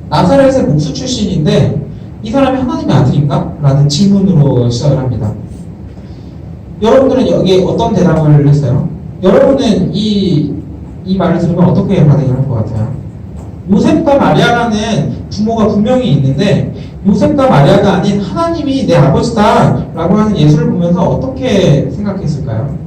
나사렛의 목수 출신인데 이 사람이 하나님의 아들인가? 라는 질문으로 시작을 합니다. 여러분들은 여기에 어떤 대답을 했어요? 여러분은 이 말을 들으면 어떻게 반응을 할 것 같아요? 요셉과 마리아라는 부모가 분명히 있는데 요셉과 마리아가 아닌 하나님이 내 아버지다 라고 하는 예수를 보면서 어떻게 생각했을까요?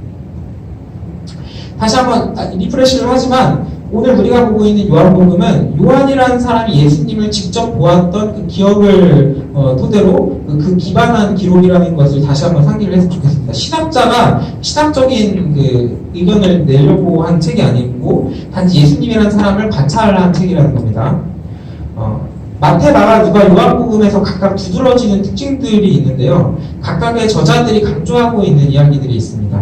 다시 한번 리프레시를 하지만 오늘 우리가 보고 있는 요한복음은 요한이라는 사람이 예수님을 직접 보았던 그 기억을 토대로 그 기반한 기록이라는 것을 다시 한번 상기를 했으면 좋겠습니다. 신학자가 신학적인 그 의견을 내려고 한 책이 아니고 단지 예수님이라는 사람을 관찰한 책이라는 겁니다. 마태, 마가, 누가, 요한복음에서 각각 두드러지는 특징들이 있는데요. 각각의 저자들이 강조하고 있는 이야기들이 있습니다.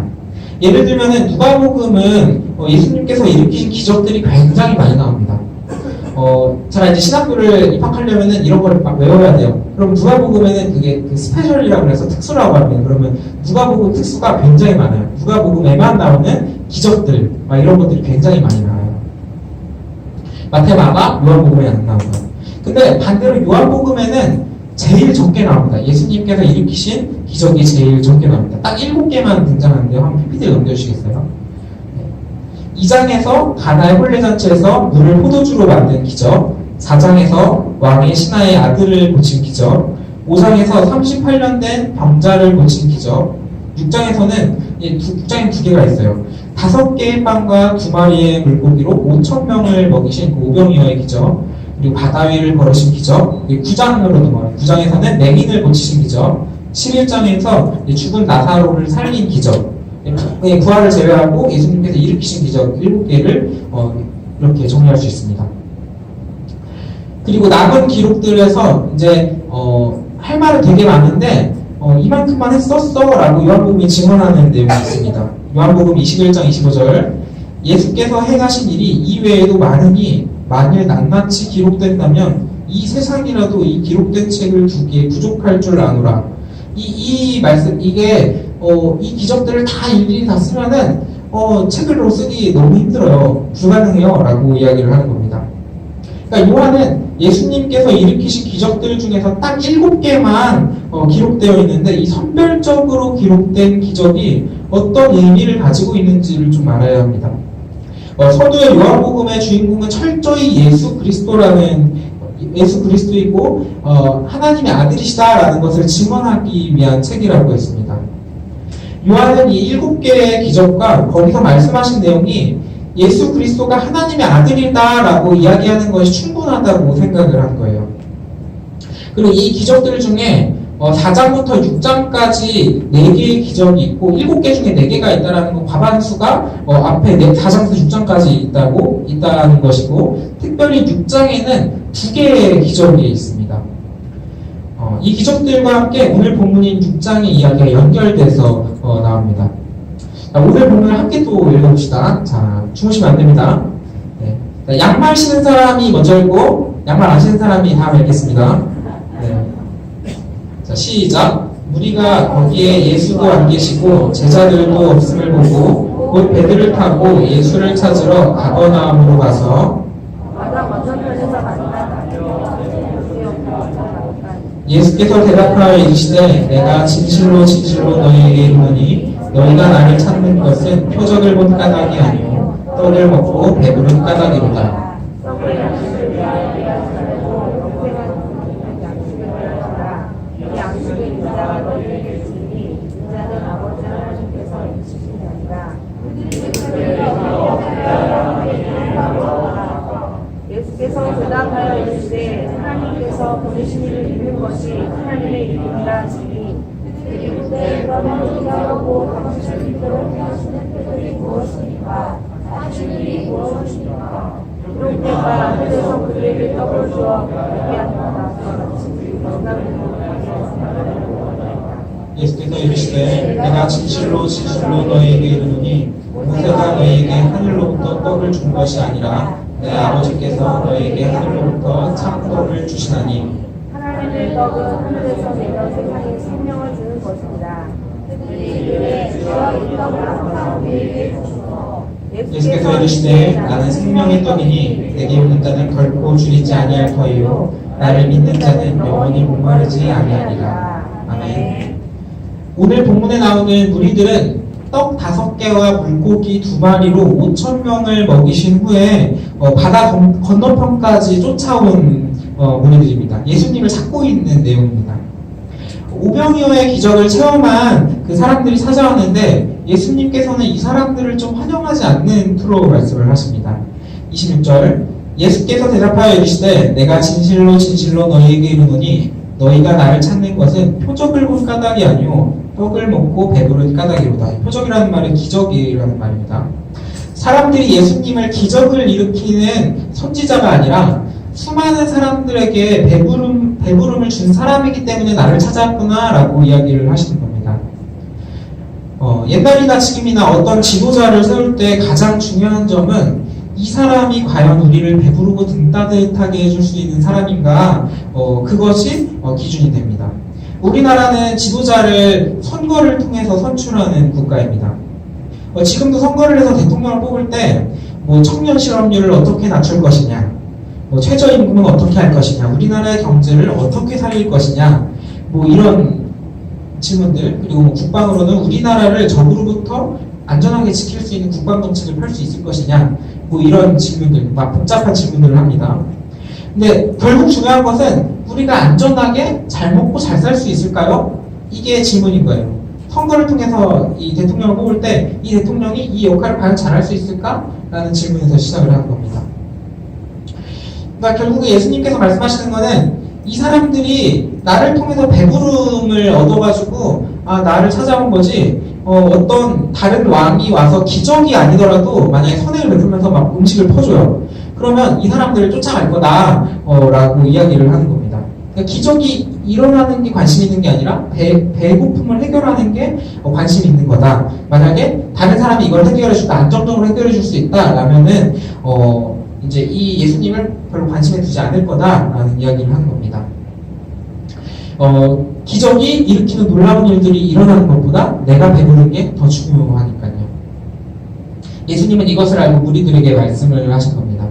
예를 들면은 누가복음은 예수님께서 일으키신 기적들이 굉장히 많이 나옵니다. 제가 이제 신학교를 입학하려면은 이런 걸 막 외워야 돼요. 그럼 누가복음에는 그게 그 스페셜이라고 해서 특수라고 합니다. 그러면 누가복음 특수가 굉장히 많아요. 누가복음에만 나오는 기적들, 막 이런 것들이 굉장히 많이 나와요. 마태, 마가, 요한복음에 안 나오고요. 근데 반대로 요한복음에는 제일 적게 나옵니다. 예수님께서 일으키신 기적이 제일 적게 나옵니다. 딱 7개만 등장하는데요. 한번 PPT를 넘겨주시겠어요? 2장에서 가나의 혼례잔치에서 물을 포도주로 만든 기적, 4장에서 왕의 신하의 아들을 고친 기적, 5장에서 38년 된 병자를 고친 기적, 6장에서는 6장에 2개가 있어요. 5개의 빵과 2마리의 물고기로 5,000명을 먹이신 그 오병이어의 기적, 그리고 바다 위를 걸으신 기적, 9장으로 넘어가요. 9장에서는 맹인을 고치신 기적, 11장에서 죽은 나사로를 살린 기적, 부활을 제외하고 예수님께서 일으키신 기적 7개를 이렇게 정리할 수 있습니다. 그리고 남은 기록들에서 이제 할 말은 되게 많은데 이만큼만 했었어 라고 요한복음이 증언하는 내용이 있습니다. 요한복음 21장 25절 예수께서 행하신 일이 이외에도 많으니 만일 낱낱이 기록된다면 이 세상이라도 이 기록된 책을 두기에 부족할 줄 아노라. 이 말씀, 이게 이 기적들을 다 일일이 다 쓰면은 책으로 쓰기 너무 힘들어요. 불가능해요. 라고 이야기를 하는 겁니다. 그러니까 요한은 예수님께서 일으키신 기적들 중에서 딱 7개만 기록되어 있는데 이 선별적으로 기록된 기적이 어떤 의미를 가지고 있는지를 좀 알아야 합니다. 서두의 요한복음의 주인공은 철저히 예수 그리스도이고 하나님의 아들이시다라는 것을 증언하기 위한 책이라고 했습니다. 요한은 이 7개의 기적과 거기서 말씀하신 내용이 예수 그리스도가 하나님의 아들이다라고 이야기하는 것이 충분하다고 생각을 한 거예요. 그리고 이 기적들 중에 4장부터 6장까지 4개의 기적이 있고 7개 중에 4개가 있다는 건 과반수가 앞에 4장부터 6장까지 있다는 것이고 특별히 6장에는 2개의 기적이 있습니다. 이 기적들과 함께 오늘 본문인 6장의 이야기가 연결돼서 나옵니다. 자, 오늘 본문을 함께 또 읽어봅시다. 자, 주무시면 안 됩니다. 네. 자, 양말 신은 사람이 먼저 읽고 양말 안 신은 사람이 다음 읽겠습니다. 네. 자, 시작. 무리가 거기에 예수도 안 계시고 제자들도 없음을 보고 곧 배들을 타고 예수를 찾으러 가버나움으로 가서 예수께서 대답하여 이르시되 내가 진실로 진실로 너희에게 이르노니 너희가 나를 찾는 것은 표적을 본 까닭이 아니요 떡을 먹고 배부른 까닭이로다. 예수께서 대답하여 이르시되 하나님께서 보내신 이를 믿는 것이 하나님의 일이라 하시니 이르되 그러면 우리가 하고 가르쳐 주도록 하시는 표적이 무엇입니까? 하시니 무엇입니까? 그런가 하늘에서 그들에게 떡을 주어 먹게 하노라. 예수께서 이르시되 내가 진실로 진실로 너희에게 이르노니 모세가 너희에게 하늘로부터 떡을 준 것이 아니라 내 아버지께서 너희에게 하늘로부터 참떡을 주시나니 하나님의 떡은 하늘에서 내려 세상에 생명을 주는 것입니다. 예수께서 이르시되 나는 생명의 떡이니 내게 오는 자는 결코 줄이지 아니할 터이요 나를 믿는 자는 영원히 목마르지 아니하리라. 아멘. 오늘 본문에 나오는 무리들은 떡 5개와 물고기 2마리로 5,000명을 먹이신 후에 바다 건너편까지 쫓아온 무리들입니다. 예수님을 찾고 있는 내용입니다. 오병이어의 기적을 체험한 그 사람들이 찾아왔는데 예수님께서는 이 사람들을 좀 환영하지 않는 투로 말씀을 하십니다. 26절 예수께서 대답하여 이르시되 내가 진실로 진실로 너희에게 이르노니 너희가 나를 찾는 것은 표적을 본 까닭이 아니오 떡을 먹고 배부른 까닭이로다. 표적이라는 말은 기적이라는 말입니다. 사람들이 예수님을 기적을 일으키는 선지자가 아니라 수많은 사람들에게 배부름을 준 사람이기 때문에 나를 찾았구나 라고 이야기를 하시는 겁니다. 옛날이나 지금이나 어떤 지도자를 세울 때 가장 중요한 점은 이 사람이 과연 우리를 배부르고 등 따뜻하게 해줄 수 있는 사람인가 그것이 기준이 됩니다. 우리나라는 지도자를 선거를 통해서 선출하는 국가입니다. 지금도 선거를 해서 대통령을 뽑을 때 청년 실업률을 어떻게 낮출 것이냐, 최저임금은 어떻게 할 것이냐, 우리나라의 경제를 어떻게 살릴 것이냐, 이런 질문들, 그리고 국방으로는 우리나라를 적으로부터 안전하게 지킬 수 있는 국방 정책을 펼 수 있을 것이냐, 이런 질문들, 복잡한 질문들을 합니다. 근데 결국 중요한 것은 우리가 안전하게 잘 먹고 잘 살 수 있을까요? 이게 질문인 거예요. 선거를 통해서 이 대통령을 뽑을 때 이 대통령이 이 역할을 과연 잘할 수 있을까? 라는 질문에서 시작을 하는 겁니다. 그러니까 결국에 예수님께서 말씀하시는 거는 이 사람들이 나를 통해서 배부름을 얻어가지고 나를 찾아온 거지 어떤 다른 왕이 와서 기적이 아니더라도 만약에 선행을 베풀면서 막 음식을 퍼줘요. 그러면 이 사람들을 쫓아갈 거다 라고 이야기를 하는 겁니다. 그러니까 기적이 일어나는 게 관심 있는 게 아니라 배고픔을 해결하는 게 관심 있는 거다. 만약에 다른 사람이 이걸 해결해 줄까 안정적으로 해결해 줄 수 있다 라면은 이제 이 예수님을 별로 관심에 두지 않을 거다라는 이야기를 하는 겁니다. 기적이 일으키는 놀라운 일들이 일어나는 것보다 내가 배부른 게 더 중요하니까요. 예수님은 이것을 알고 무리들에게 말씀을 하신 겁니다.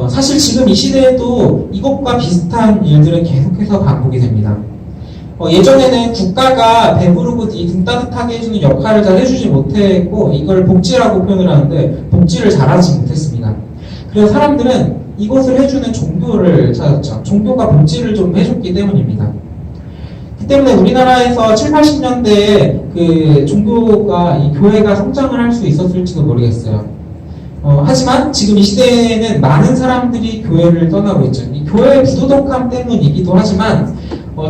사실 지금 이 시대에도 이것과 비슷한 일들은 계속해서 반복이 됩니다. 예전에는 국가가 배부르고 이 등 따뜻하게 해주는 역할을 잘 해주지 못했고 이걸 복지라고 표현을 하는데 복지를 잘하지 못했습니다. 그래서 사람들은 이것을 해주는 종교를 찾았죠. 종교가 복지를 좀 해줬기 때문입니다. 그 때문에 우리나라에서 7, 80년대에 그 종교가, 이 교회가 성장을 할 수 있었을지도 모르겠어요. 하지만 지금 이 시대에는 많은 사람들이 교회를 떠나고 있죠. 이 교회의 부도덕함 때문이기도 하지만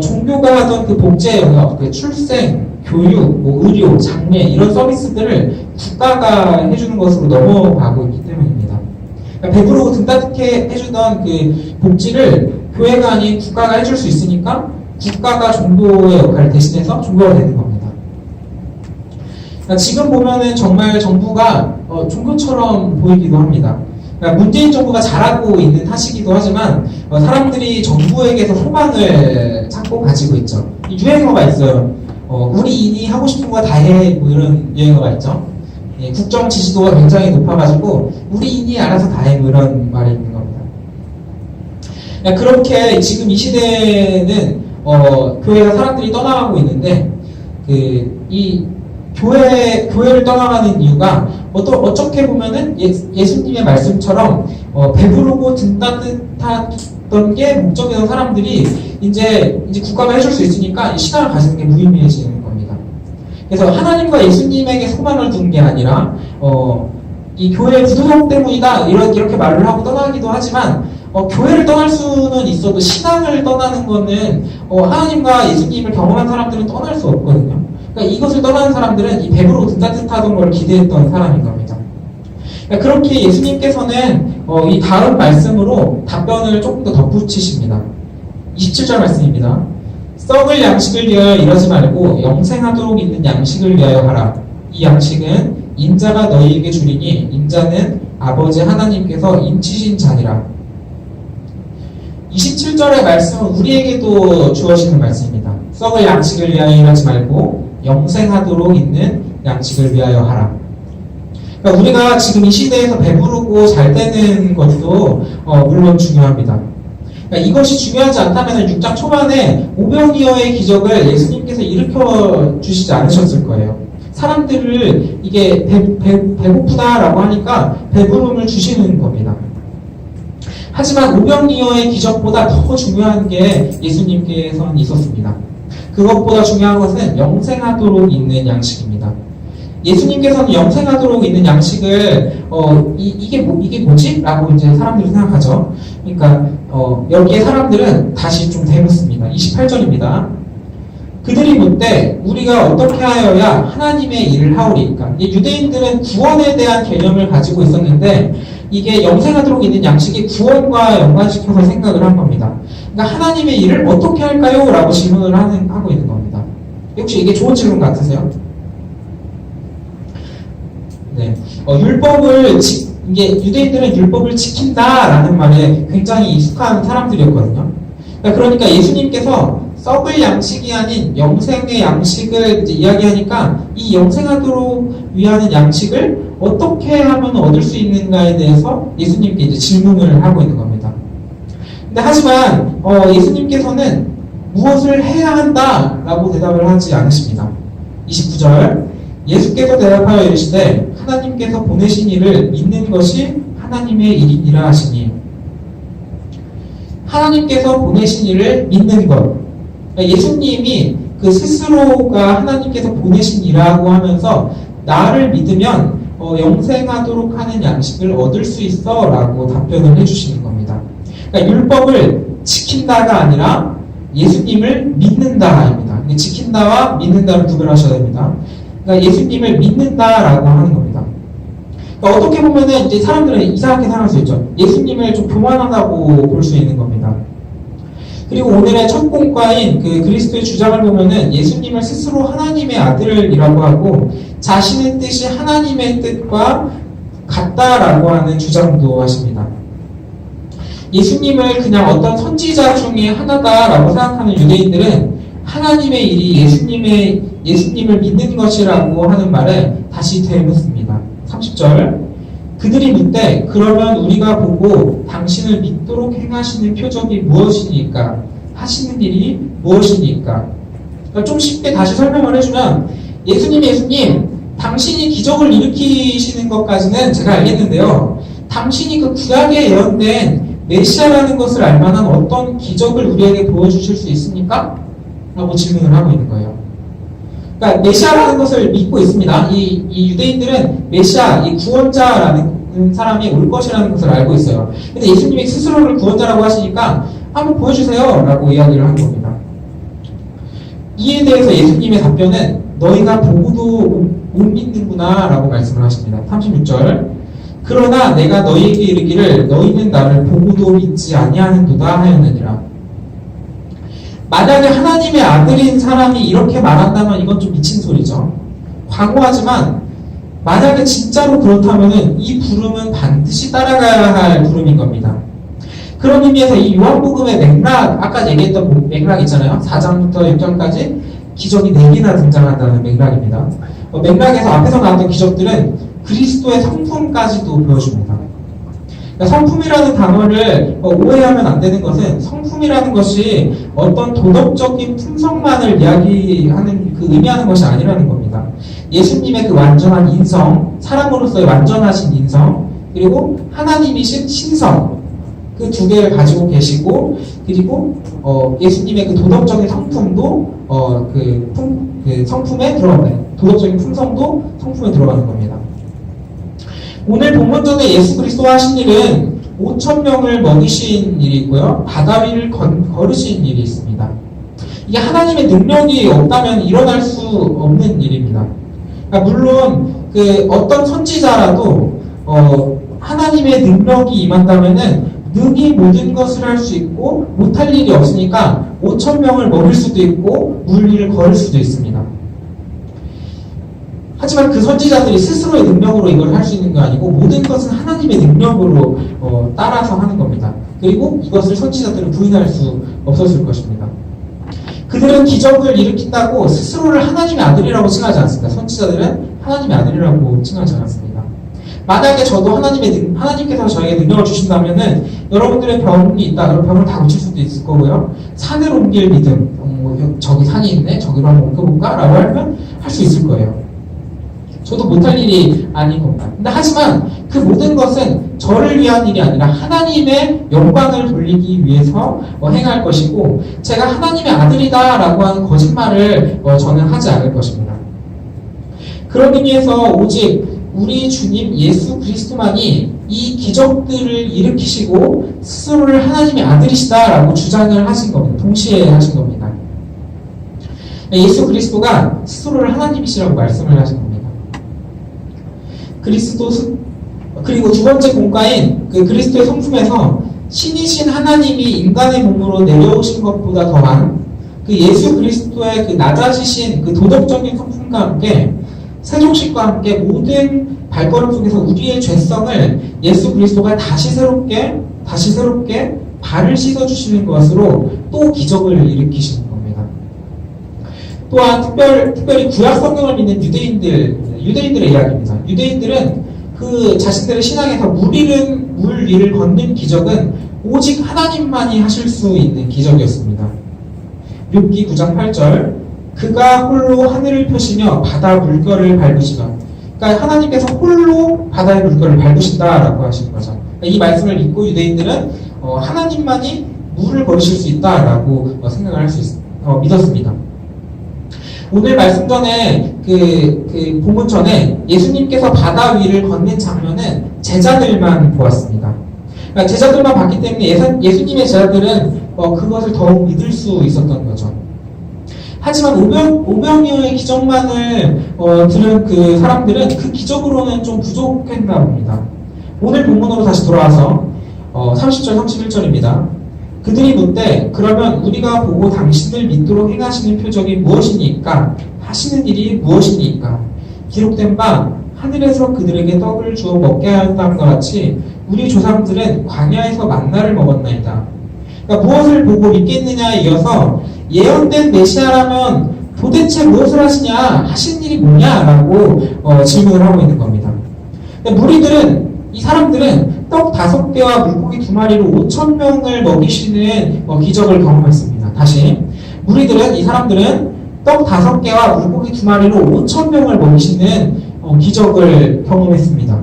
종교가 하던 그 복제 영역, 그 출생, 교육, 뭐 의료, 장례 이런 서비스들을 국가가 해주는 것으로 넘어가고 있기 때문입니다. 그러니까 배부르고 등 따뜻하게 해주던 그 복지를 교회가 아닌 국가가 해줄 수 있으니까 국가가 종교의 역할을 대신해서 종교가 되는 겁니다. 그러니까 지금 보면은 정말 정부가 종교처럼 보이기도 합니다. 그러니까 문재인 정부가 잘하고 있는 탓이기도 하지만 사람들이 정부에게서 소망을 찾고 가지고 있죠. 유행어가 있어요. 우리 인이 하고 싶은 거 다 해, 뭐 이런 유행어가 있죠. 예, 국정 지지도가 굉장히 높아가지고 우리 인이 알아서 다 해, 뭐 이런 말이 있는 겁니다. 그러니까 그렇게 지금 이 시대에는 교회가 사람들이 떠나가고 있는데 이 교회를 떠나가는 이유가 어떻게 보면은 예수님의 말씀처럼 배부르고 등 따뜻했던 게 목적이던 사람들이 이제 국가가 해줄 수 있으니까 이 신앙을 가지는 게 무의미해지는 겁니다. 그래서 하나님과 예수님에게 소망을 둔 게 아니라 이 교회의 부도덕 때문이다 이렇게 말을 하고 떠나기도 하지만 교회를 떠날 수는 있어도 신앙을 떠나는 거는 하나님과 예수님을 경험한 사람들은 떠날 수 없거든요. 그러니까 이것을 떠나는 사람들은 이 배부르고 등 따뜻하던 걸 기대했던 사람인 겁니다. 그러니까 그렇게 예수님께서는 이 다음 말씀으로 답변을 조금 더 덧붙이십니다. 27절 말씀입니다. 썩을 양식을 위하여 이러지 말고 영생하도록 있는 양식을 위하여 하라. 이 양식은 인자가 너희에게 주리니 인자는 아버지 하나님께서 인치신 자니라. 27절의 말씀은 우리에게도 주어지는 말씀입니다. 썩을 양식을 위하여 일하지 말고 영생하도록 있는 양식을 위하여 하라. 그러니까 우리가 지금 이 시대에서 배부르고 잘 되는 것도 물론 중요합니다. 그러니까 이것이 중요하지 않다면 6장 초반에 오병이어의 기적을 예수님께서 일으켜 주시지 않으셨을 거예요. 사람들을 이게 배고프다라고 하니까 배부름을 주시는 겁니다. 하지만 오병이어의 기적보다 더 중요한 게 예수님께서는 있었습니다. 그것보다 중요한 것은 영생하도록 있는 양식입니다. 예수님께서는 영생하도록 있는 양식을 이게 뭐지? 라고 이제 사람들이 생각하죠. 그러니까 여기에 사람들은 다시 좀 대묻습니다. 28절입니다. 그들이 묻되 우리가 어떻게 하여야 하나님의 일을 하오리까? 유대인들은 구원에 대한 개념을 가지고 있었는데 이게 영생하도록 있는 양식이 구원과 연관시켜서 생각을 한 겁니다. 그러니까 하나님의 일을 어떻게 할까요? 라고 질문을 하고 있는 겁니다. 혹시 이게 좋은 질문 같으세요? 네. 이게 유대인들은 율법을 지킨다라는 말에 굉장히 익숙한 사람들이었거든요. 그러니까 예수님께서 썩을 양식이 아닌 영생의 양식을 이제 이야기하니까 이 영생하도록 위하는 양식을 어떻게 하면 얻을 수 있는가에 대해서 예수님께 이제 질문을 하고 있는 겁니다. 근데 하지만 예수님께서는 무엇을 해야 한다라고 대답을 하지 않으십니다. 29절 예수께서 대답하여 이르시되 하나님께서 보내신 이를 믿는 것이 하나님의 일이라 하시니 하나님께서 보내신 이를 믿는 것 예수님이 그 스스로가 하나님께서 보내신 이라고 하면서 나를 믿으면 영생하도록 하는 양식을 얻을 수 있어 라고 답변을 해주시는 겁니다. 그러니까 율법을 지킨다가 아니라 예수님을 믿는다입니다. 지킨다와 믿는다를 구별하셔야 됩니다. 그러니까 예수님을 믿는다라고 하는 겁니다. 그러니까 어떻게 보면은 이제 사람들은 이상하게 생각할 수 있죠. 예수님을 좀 교만하다고 볼 수 있는 겁니다. 그리고 오늘의 첫 공과인 그 그리스도의 주장을 보면은 예수님을 스스로 하나님의 아들이라고 하고 자신의 뜻이 하나님의 뜻과 같다라고 하는 주장도 하십니다. 예수님을 그냥 어떤 선지자 중에 하나다라고 생각하는 유대인들은 하나님의 일이 예수님을 믿는 것이라고 하는 말에 다시 되묻습니다. 30절. 그들이 묻되 그러면 우리가 보고 당신을 믿도록 행하시는 표적이 무엇이니까? 하시는 일이 무엇이니까? 그러니까 좀 쉽게 다시 설명을 해주면 예수님, 당신이 기적을 일으키시는 것까지는 제가 알겠는데요. 당신이 그 구약에 예언된 메시아라는 것을 알만한 어떤 기적을 우리에게 보여주실 수 있습니까? 라고 질문을 하고 있는 거예요. 그러니까 메시아라는 것을 믿고 있습니다. 이 유대인들은 메시아, 이 구원자라는 사람이 올 것이라는 것을 알고 있어요. 근데 예수님이 스스로를 구원자라고 하시니까 한번 보여주세요 라고 이야기를 한 겁니다. 이에 대해서 예수님의 답변은 너희가 보고도 못 믿는구나 라고 말씀을 하십니다. 36절. 그러나 내가 너희에게 이르기를 너희는 나를 보고도 믿지 아니하는도다 하였느니라. 만약에 하나님의 아들인 사람이 이렇게 말한다면 이건 좀 미친 소리죠. 광호하지만 만약에 진짜로 그렇다면 이 부름은 반드시 따라가야 할 부름인 겁니다. 그런 의미에서 이 요한복음의 맥락, 아까 얘기했던 맥락 있잖아요. 4장부터 6장까지 기적이 4개나 등장한다는 맥락입니다. 맥락에서 앞에서 나왔던 기적들은 그리스도의 성품까지도 보여줍니다. 그러니까 성품이라는 단어를 오해하면 안 되는 것은 성품이라는 것이 어떤 도덕적인 품성만을 이야기하는 의미하는 것이 아니라는 겁니다. 예수님의 그 완전한 인성, 사람으로서의 완전하신 인성, 그리고 하나님이신 신성, 그 두 개를 가지고 계시고, 그리고 예수님의 그 도덕적인 성품도 그 성품에 들어가는, 도덕적인 품성도 성품에 들어가는 겁니다. 오늘 본문전에 예수 그리스도가 하신 일은 5,000명을 먹이신 일이 있고요. 바다 위를 걸으신 일이 있습니다. 이게 하나님의 능력이 없다면 일어날 수 없는 일입니다. 그러니까 물론 어떤 선지자라도 하나님의 능력이 임한다면은 능히 모든 것을 할 수 있고 못할 일이 없으니까 5,000명을 먹일 수도 있고 물 위를 걸을 수도 있습니다. 하지만 그 선지자들이 스스로의 능력으로 이걸 할 수 있는 게 아니고 모든 것은 하나님의 능력으로 따라서 하는 겁니다. 그리고 이것을 선지자들은 부인할 수 없었을 것입니다. 그들은 기적을 일으킨다고 스스로를 하나님의 아들이라고 칭하지 않습니다. 선지자들은 하나님의 아들이라고 칭하지 않았습니다. 만약에 저도 하나님께서 저에게 능력을 주신다면은 여러분들의 병이 있다. 그럼 병을 다 고칠 수도 있을 거고요. 산을 옮길 믿음, 저기 산이 있네, 저기로 한번 옮겨볼까? 라고 하면 할 수 있을 거예요. 저도 못할 일이 아닌 겁니다. 근데 하지만 그 모든 것은 저를 위한 일이 아니라 하나님의 영광을 돌리기 위해서 행할 것이고, 제가 하나님의 아들이다 라고 하는 거짓말을 저는 하지 않을 것입니다. 그런 의미에서 오직 우리 주님 예수 그리스도만이 이 기적들을 일으키시고 스스로를 하나님의 아들이시다 라고 주장을 하신 겁니다. 동시에 하신 겁니다. 예수 그리스도가 스스로를 하나님이시라고 말씀을 하신 겁니다. 그리고 두 번째 공과인 그 그리스도의 성품에서 신이신 하나님이 인간의 몸으로 내려오신 것보다 더한 그 예수 그리스도의 그 낮아지신 그 도덕적인 성품과 함께 세종식과 함께 모든 발걸음 속에서 우리의 죄성을 예수 그리스도가 다시 새롭게 발을 씻어주시는 것으로 또 기적을 일으키시는 겁니다. 또한 특별히 구약 성경을 믿는 유대인들의 이야기입니다. 유대인들은 그 자신들의 신앙에서 물 위를 걷는 기적은 오직 하나님만이 하실 수 있는 기적이었습니다. 욥기 9장 8절 그가 홀로 하늘을 펴시며 바다 물결을 밟으시며, 그러니까 하나님께서 홀로 바다의 물결을 밟으신다라고 하시는 거죠. 이 말씀을 믿고 유대인들은 하나님만이 물을 걸으실 수 있다라고 생각을 믿었습니다. 오늘 말씀 전에 그 본문 전에 예수님께서 바다 위를 걷는 장면은 제자들만 보았습니다. 그러니까 제자들만 봤기 때문에 예수님의 제자들은 그것을 더욱 믿을 수 있었던 거죠. 하지만 500여의 기적만을 들은 그 사람들은 그 기적으로는 좀 부족했나 봅니다. 오늘 본문으로 다시 돌아와서 30절 31절입니다. 그들이 묻되 그러면 우리가 보고 당신을 믿도록 행하시는 표적이 무엇이니까? 하시는 일이 무엇이니까? 기록된 바 하늘에서 그들에게 떡을 주어 먹게 하였다는 것 같이 우리 조상들은 광야에서 만나를 먹었나이다. 그러니까 무엇을 보고 믿겠느냐에 이어서 예언된 메시아라면 도대체 무엇을 하시냐? 하신 일이 뭐냐라고 질문을 하고 있는 겁니다. 무리들은, 이 사람들은 떡 5개와 물고기 2마리로 5,000명을 먹이시는 기적을 경험했습니다. 다시, 무리들은, 이 사람들은 떡 5개와 물고기 2마리로 5,000명을 먹이시는 기적을 경험했습니다.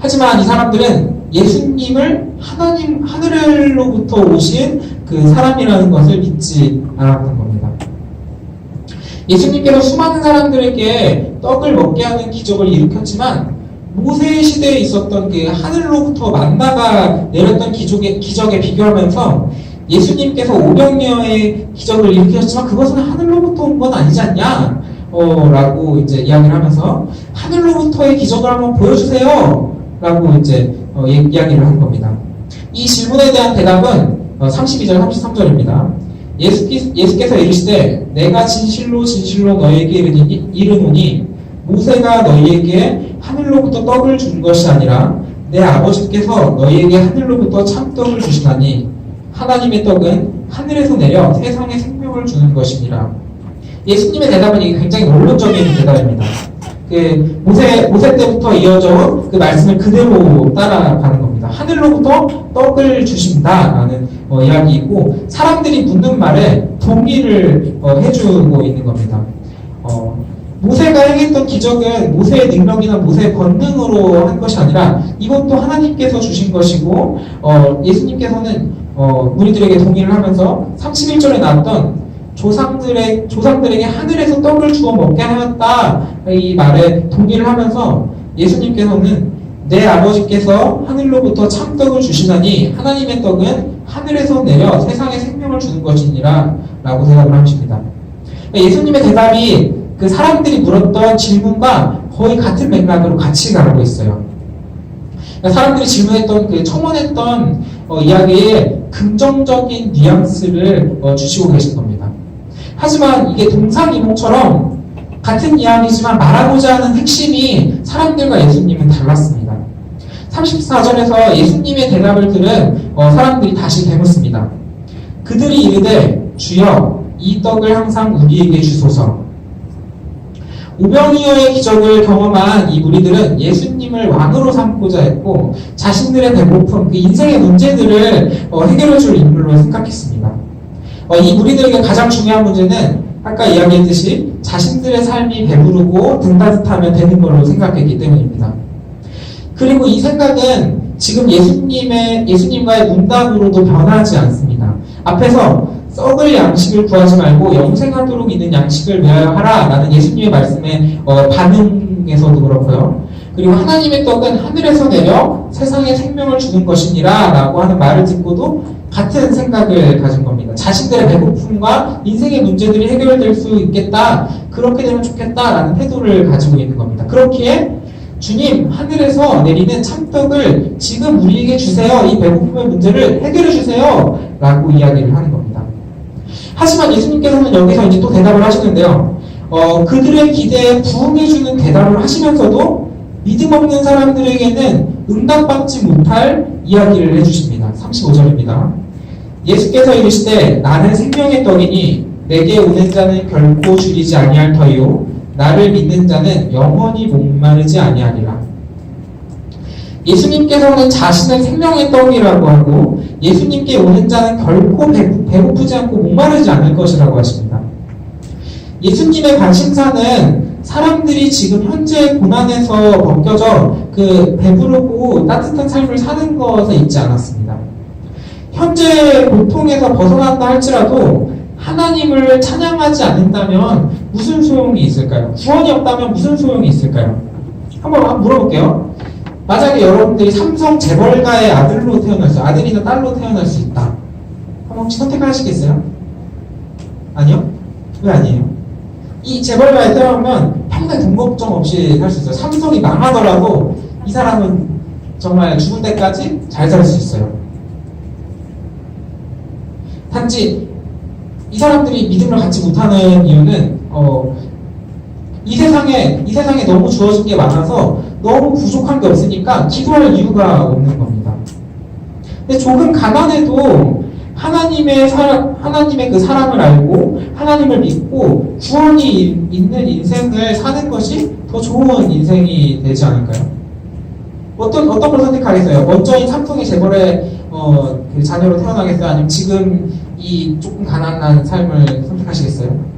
하지만 이 사람들은 예수님을 하늘로부터 오신 그 사람이라는 것을 믿지 않았던 겁니다. 예수님께서 수많은 사람들에게 떡을 먹게 하는 기적을 일으켰지만 모세 시대에 있었던 그 하늘로부터 만나가 내렸던 기적에 비교하면서 예수님께서 500여의 기적을 일으키셨지만 그것은 하늘로부터 온 건 아니지 않냐? 라고 이제 이야기를 하면서 하늘로부터의 기적을 한번 보여주세요. 라고 이제 이야기를 한 겁니다. 이 질문에 대한 대답은 32절, 33절입니다. 예수께서 이르시되 내가 진실로 진실로 너희에게 이르노니 모세가 너희에게 하늘로부터 떡을 준 것이 아니라 내 아버지께서 너희에게 하늘로부터 참떡을 주시나니 하나님의 떡은 하늘에서 내려 세상에 생명을 주는 것이니라. 예수님의 대답은 이게 굉장히 원론적인 대답입니다. 그 모세 때부터 이어져 그 말씀을 그대로 따라가는 겁니다. 하늘로부터 떡을 주신다라는 이야기이고 사람들이 묻는 말에 동의를 해주고 있는 겁니다. 모세가 행했던 기적은 모세의 능력이나 모세의 권능으로 한 것이 아니라 이것도 하나님께서 주신 것이고 예수님께서는 무리들에게 동의를 하면서 31절에 나왔던 조상들에게 하늘에서 떡을 주어 먹게 하였다 이 말에 동의를 하면서 예수님께서는 내 아버지께서 하늘로부터 참떡을 주시나니 하나님의 떡은 하늘에서 내려 세상에 생명을 주는 것이니라 라고 대답을 하십니다. 예수님의 대답이 그 사람들이 물었던 질문과 거의 같은 맥락으로 같이 가고 있어요. 사람들이 질문했던 그 첨언했던 이야기에 긍정적인 뉘앙스를 주시고 계신 겁니다. 하지만 이게 동상이몽처럼 같은 이야기지만 말하고자 하는 핵심이 사람들과 예수님은 달랐습니다. 34절에서 예수님의 대답을 들은 사람들이 다시 되묻습니다. 그들이 이르되 주여 이 떡을 항상 우리에게 주소서. 500여의 기적을 경험한 이 무리들은 예수님을 왕으로 삼고자 했고 자신들의 배고픔, 그 인생의 문제들을 해결해 줄 인물로 생각했습니다. 이 무리들에게 가장 중요한 문제는 아까 이야기했듯이 자신들의 삶이 배부르고 등 따뜻하면 되는 걸로 생각했기 때문입니다. 그리고 이 생각은 지금 예수님과의 문답으로도 변하지 않습니다. 앞에서 썩을 양식을 구하지 말고 영생하도록 있는 양식을 위하여 하라 라는 예수님의 말씀의 반응에서도 그렇고요. 그리고 하나님의 떡은 하늘에서 내려 세상에 생명을 주는 것이니라 라고 하는 말을 듣고도 같은 생각을 가진 겁니다. 자신들의 배고픔과 인생의 문제들이 해결될 수 있겠다, 그렇게 되면 좋겠다 라는 태도를 가지고 있는 겁니다. 그렇기에 주님, 하늘에서 내리는 참떡을 지금 우리에게 주세요. 이 배고픔의 문제를 해결해 주세요 라고 이야기를 하는 겁니다. 하지만 예수님께서는 여기서 이제 또 대답을 하시는데요. 그들의 기대에 부응해주는 대답을 하시면서도 믿음 없는 사람들에게는 응답받지 못할 이야기를 해주십니다. 35절입니다. 예수께서 이르시되 나는 생명의 떡이니 내게 오는 자는 결코 줄이지 아니할 터이요 나를 믿는 자는 영원히 목마르지 아니하리라. 예수님께서는 자신을 생명의 떡이라고 하고 예수님께 오는 자는 결코 배고프지 않고 목마르지 않을 것이라고 하십니다. 예수님의 관심사는 사람들이 지금 현재 고난에서 벗겨져 그 배부르고 따뜻한 삶을 사는 것에 있지 않았습니다. 현재 고통에서 벗어난다 할지라도 하나님을 찬양하지 않는다면 무슨 소용이 있을까요? 구원이 없다면 무슨 소용이 있을까요? 한번 물어볼게요. 만약에 여러분들이 삼성 재벌가의 아들로 태어났어요. 아들이나 딸로 태어날 수 있다. 한번 혹시 선택하시겠어요? 아니요? 왜 아니에요? 이 재벌가에 태어나면 평생 돈 걱정 없이 살 수 있어요. 삼성이 망하더라도 이 사람은 정말 죽을 때까지 잘 살 수 있어요. 단지 이 사람들이 믿음을 갖지 못하는 이유는 이 세상에 너무 주어진 게 많아서 너무 부족한 게 없으니까 기도할 이유가 없는 겁니다. 근데 조금 가난해도 하나님의 그 사랑을 알고 하나님을 믿고 구원이 있는 인생을 사는 것이 더 좋은 인생이 되지 않을까요? 어떤 걸 선택하겠어요? 먼저인 삼풍의 재벌의 그 자녀로 태어나겠어요? 아니면 지금 이 조금 가난한 삶을 선택하시겠어요?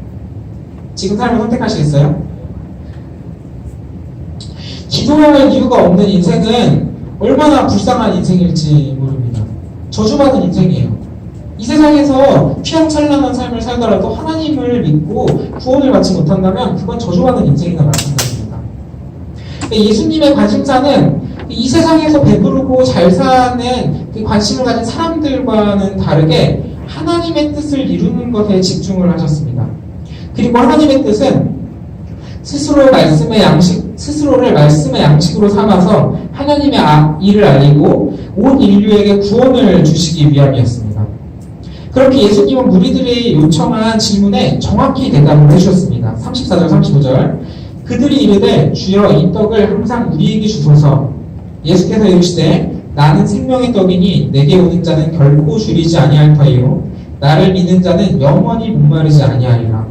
지금 삶을 선택하시겠어요? 기도할 이유가 없는 인생은 얼마나 불쌍한 인생일지 모릅니다. 저주받은 인생이에요. 이 세상에서 휘황찬란한 삶을 살더라도 하나님을 믿고 구원을 받지 못한다면 그건 저주받은 인생이나 마찬가지입니다. 예수님의 관심사는 이 세상에서 배부르고 잘 사는 그 관심을 가진 사람들과는 다르게 하나님의 뜻을 이루는 것에 집중을 하셨습니다. 그리고 하나님의 뜻은 스스로를 말씀의 양식으로 삼아서 하나님의 일을 알리고 온 인류에게 구원을 주시기 위함이었습니다. 그렇게 예수님은 무리들이 요청한 질문에 정확히 대답을 해주셨습니다. 34절, 35절. 그들이 이르되 주여 이 떡을 항상 우리에게 주소서. 예수께서 이르시되 나는 생명의 떡이니 내게 오는 자는 결코 줄이지 아니할 터이요 나를 믿는 자는 영원히 목마르지 아니하리라.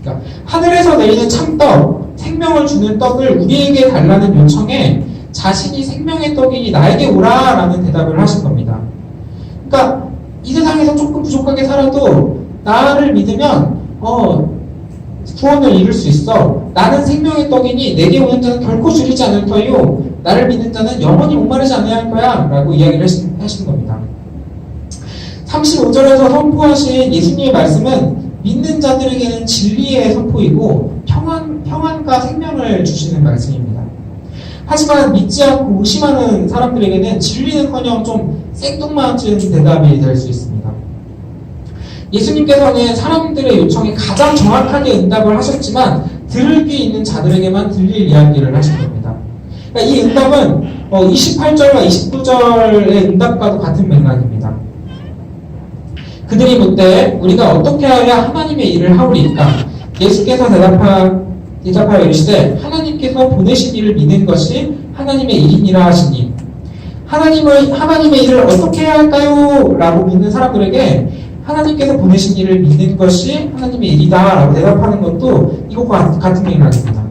그러니까 하늘에서 내리는 참떡, 생명을 주는 떡을 우리에게 달라는 요청에 자신이 생명의 떡이니 나에게 오라라는 대답을 하신 겁니다. 그러니까 이 세상에서 조금 부족하게 살아도 나를 믿으면 구원을 이룰 수 있어. 나는 생명의 떡이니 내게 오는 자는 결코 줄이지 않을 터이요 나를 믿는 자는 영원히 목마르지 않을 거야 라고 이야기를 하신 겁니다. 35절에서 선포하신 예수님의 말씀은 믿는 자들에게는 진리의 선포이고 평안과 생명을 주시는 말씀입니다. 하지만 믿지 않고 의심하는 사람들에게는 진리는커녕 좀 생뚱맞은 대답이 될 수 있습니다. 예수님께서는 사람들의 요청에 가장 정확하게 응답을 하셨지만 들을 귀 있는 자들에게만 들릴 이야기를 하신 겁니다. 그러니까 이 응답은 28절과 29절의 응답과도 같은 맥락입니다. 그들이 묻되 우리가 어떻게 하여야 하나님의 일을 하오리까? 예수께서 대답하여 이르시되 하나님께서 보내신 일을 믿는 것이 하나님의 일이니라 하시니 하나님의 일을 어떻게 해야 할까요? 라고 묻는 사람들에게 하나님께서 보내신 일을 믿는 것이 하나님의 일이다 라고 대답하는 것도 이것과 같은 맥락입니다.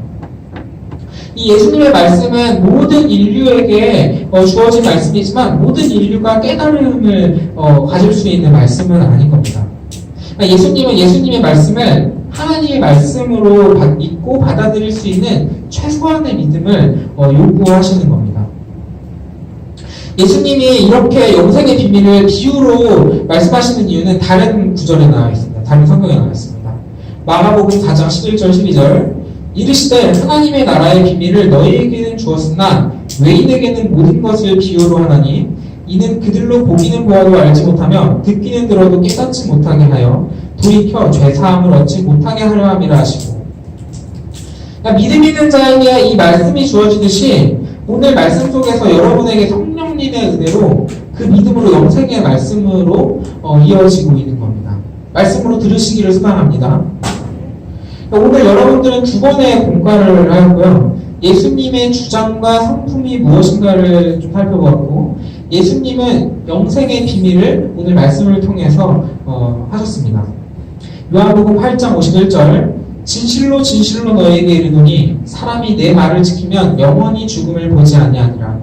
이 예수님의 말씀은 모든 인류에게 주어진 말씀이지만 모든 인류가 깨달음을 가질 수 있는 말씀은 아닌 겁니다. 그러니까 예수님은 예수님의 말씀을 하나님의 말씀으로 믿고 받아들일 수 있는 최소한의 믿음을 요구하시는 겁니다. 예수님이 이렇게 영생의 비밀을 비유로 말씀하시는 이유는 다른 구절에 나와 있습니다. 다른 성경에 나와 있습니다. 마가복음 4장 11절 12절 이르시되 하나님의 나라의 비밀을 너희에게는 주었으나 외인에게는 모든 것을 비유로 하나니 이는 그들로 보기는 보아도 알지 못하며 듣기는 들어도 깨닫지 못하게 하여 돌이켜 죄사함을 얻지 못하게 하려 함이라 하시고. 그러니까 믿음 있는 자에게 이 말씀이 주어지듯이 오늘 말씀 속에서 여러분에게 성령님의 은혜로 그 믿음으로 영생의 말씀으로 이어지고 있는 겁니다. 말씀으로 들으시기를 소망합니다. 오늘 여러분들은 두 번의 공과를 하였고요. 예수님의 주장과 성품이 무엇인가를 좀 살펴보았고 예수님은 영생의 비밀을 오늘 말씀을 통해서 하셨습니다. 요한복음 8장 51절 진실로 진실로 너희에게 이르노니 사람이 내 말을 지키면 영원히 죽음을 보지 아니하니라.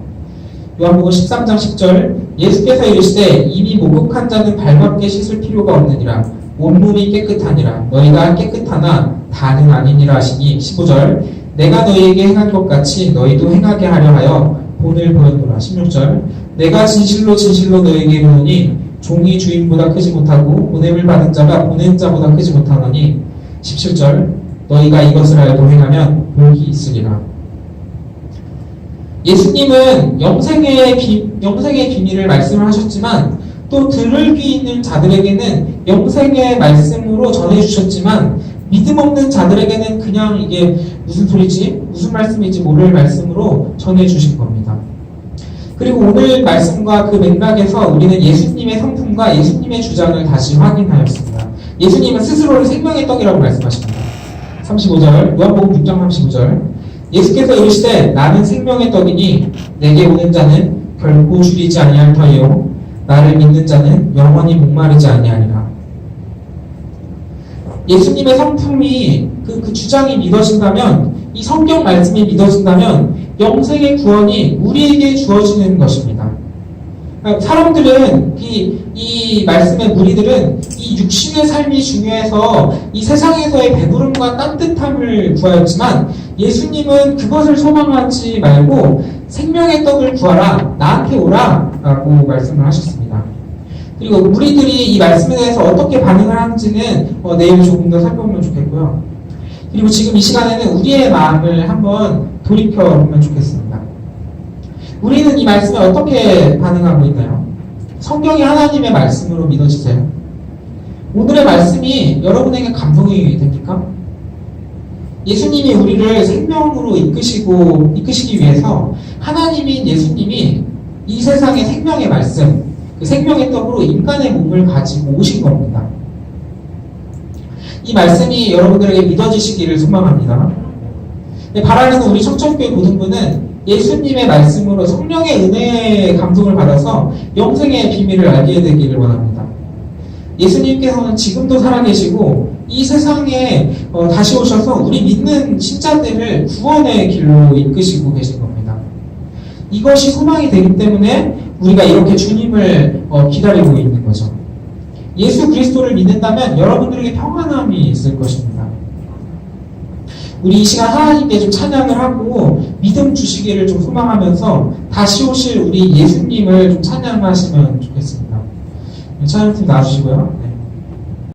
요한복음 13장 10절 예수께서 이르시되 이미 목욕한 자는 발밖에 씻을 필요가 없느니라. 온몸이 깨끗하니라. 너희가 깨끗하나 다는 아니니라 하시니 15절 내가 너희에게 행한 것 같이 너희도 행하게 하려 하여 본을 보였노라. 16절 내가 진실로 진실로 너희에게 이르노니 종이 주인보다 크지 못하고 보냄을 받은 자가 보낸 자보다 크지 못하노니 17절 너희가 이것을 알고 행하면 복이 있으리라. 예수님은 영생의 비밀을 말씀을 하셨지만 또 들을 귀 있는 자들에게는 영생의 말씀으로 전해주셨지만 믿음 없는 자들에게는 그냥 이게 무슨 소리지? 무슨 말씀인지 모를 말씀으로 전해주신 겁니다. 그리고 오늘 말씀과 그 맥락에서 우리는 예수님의 성품과 예수님의 주장을 다시 확인하였습니다. 예수님은 스스로를 생명의 떡이라고 말씀하십니다. 35절, 요한복음 6장 35절 예수께서 이르시되 나는 생명의 떡이니 내게 오는 자는 결코 줄이지 아니할 터이요 나를 믿는 자는 영원히 목마르지 아니하리라. 예수님의 성품이 그 주장이 믿어진다면, 이 성경 말씀이 믿어진다면 영생의 구원이 우리에게 주어지는 것입니다. 사람들은 이 말씀의 무리들은 이 육신의 삶이 중요해서 이 세상에서의 배부름과 따뜻함을 구하였지만 예수님은 그것을 소망하지 말고 생명의 떡을 구하라, 나한테 오라 라고 말씀을 하셨습니다. 그리고 무리들이 이 말씀에 대해서 어떻게 반응을 하는지는 내일 조금 더 살펴보면 좋겠고요. 그리고 지금 이 시간에는 우리의 마음을 한번 돌이켜보면 좋겠습니다. 우리는 이 말씀에 어떻게 반응하고 있나요? 성경이 하나님의 말씀으로 믿어지세요? 오늘의 말씀이 여러분에게 감동이 됩니까? 예수님이 우리를 생명으로 이끄시기 위해서 하나님인 예수님이 이 세상의 생명의 말씀, 그 생명의 떡으로 인간의 몸을 가지고 오신 겁니다. 이 말씀이 여러분들에게 믿어지시기를 소망합니다. 바라는 우리 청천교회 모든 분은 예수님의 말씀으로 성령의 은혜의 감동을 받아서 영생의 비밀을 알게 되기를 원합니다. 예수님께서는 지금도 살아계시고 이 세상에 다시 오셔서 우리 믿는 신자들을 구원의 길로 이끄시고 계신 겁니다. 이것이 소망이 되기 때문에 우리가 이렇게 주님을 기다리고 있는 거죠. 예수 그리스도를 믿는다면 여러분들에게 평안함이 있을 것입니다. 우리 이 시간 하나님께 좀 찬양을 하고 믿음 주시기를 좀 소망하면서 다시 오실 우리 예수님을 좀 찬양하시면 좋겠습니다. 찬양팀 나와주시고요.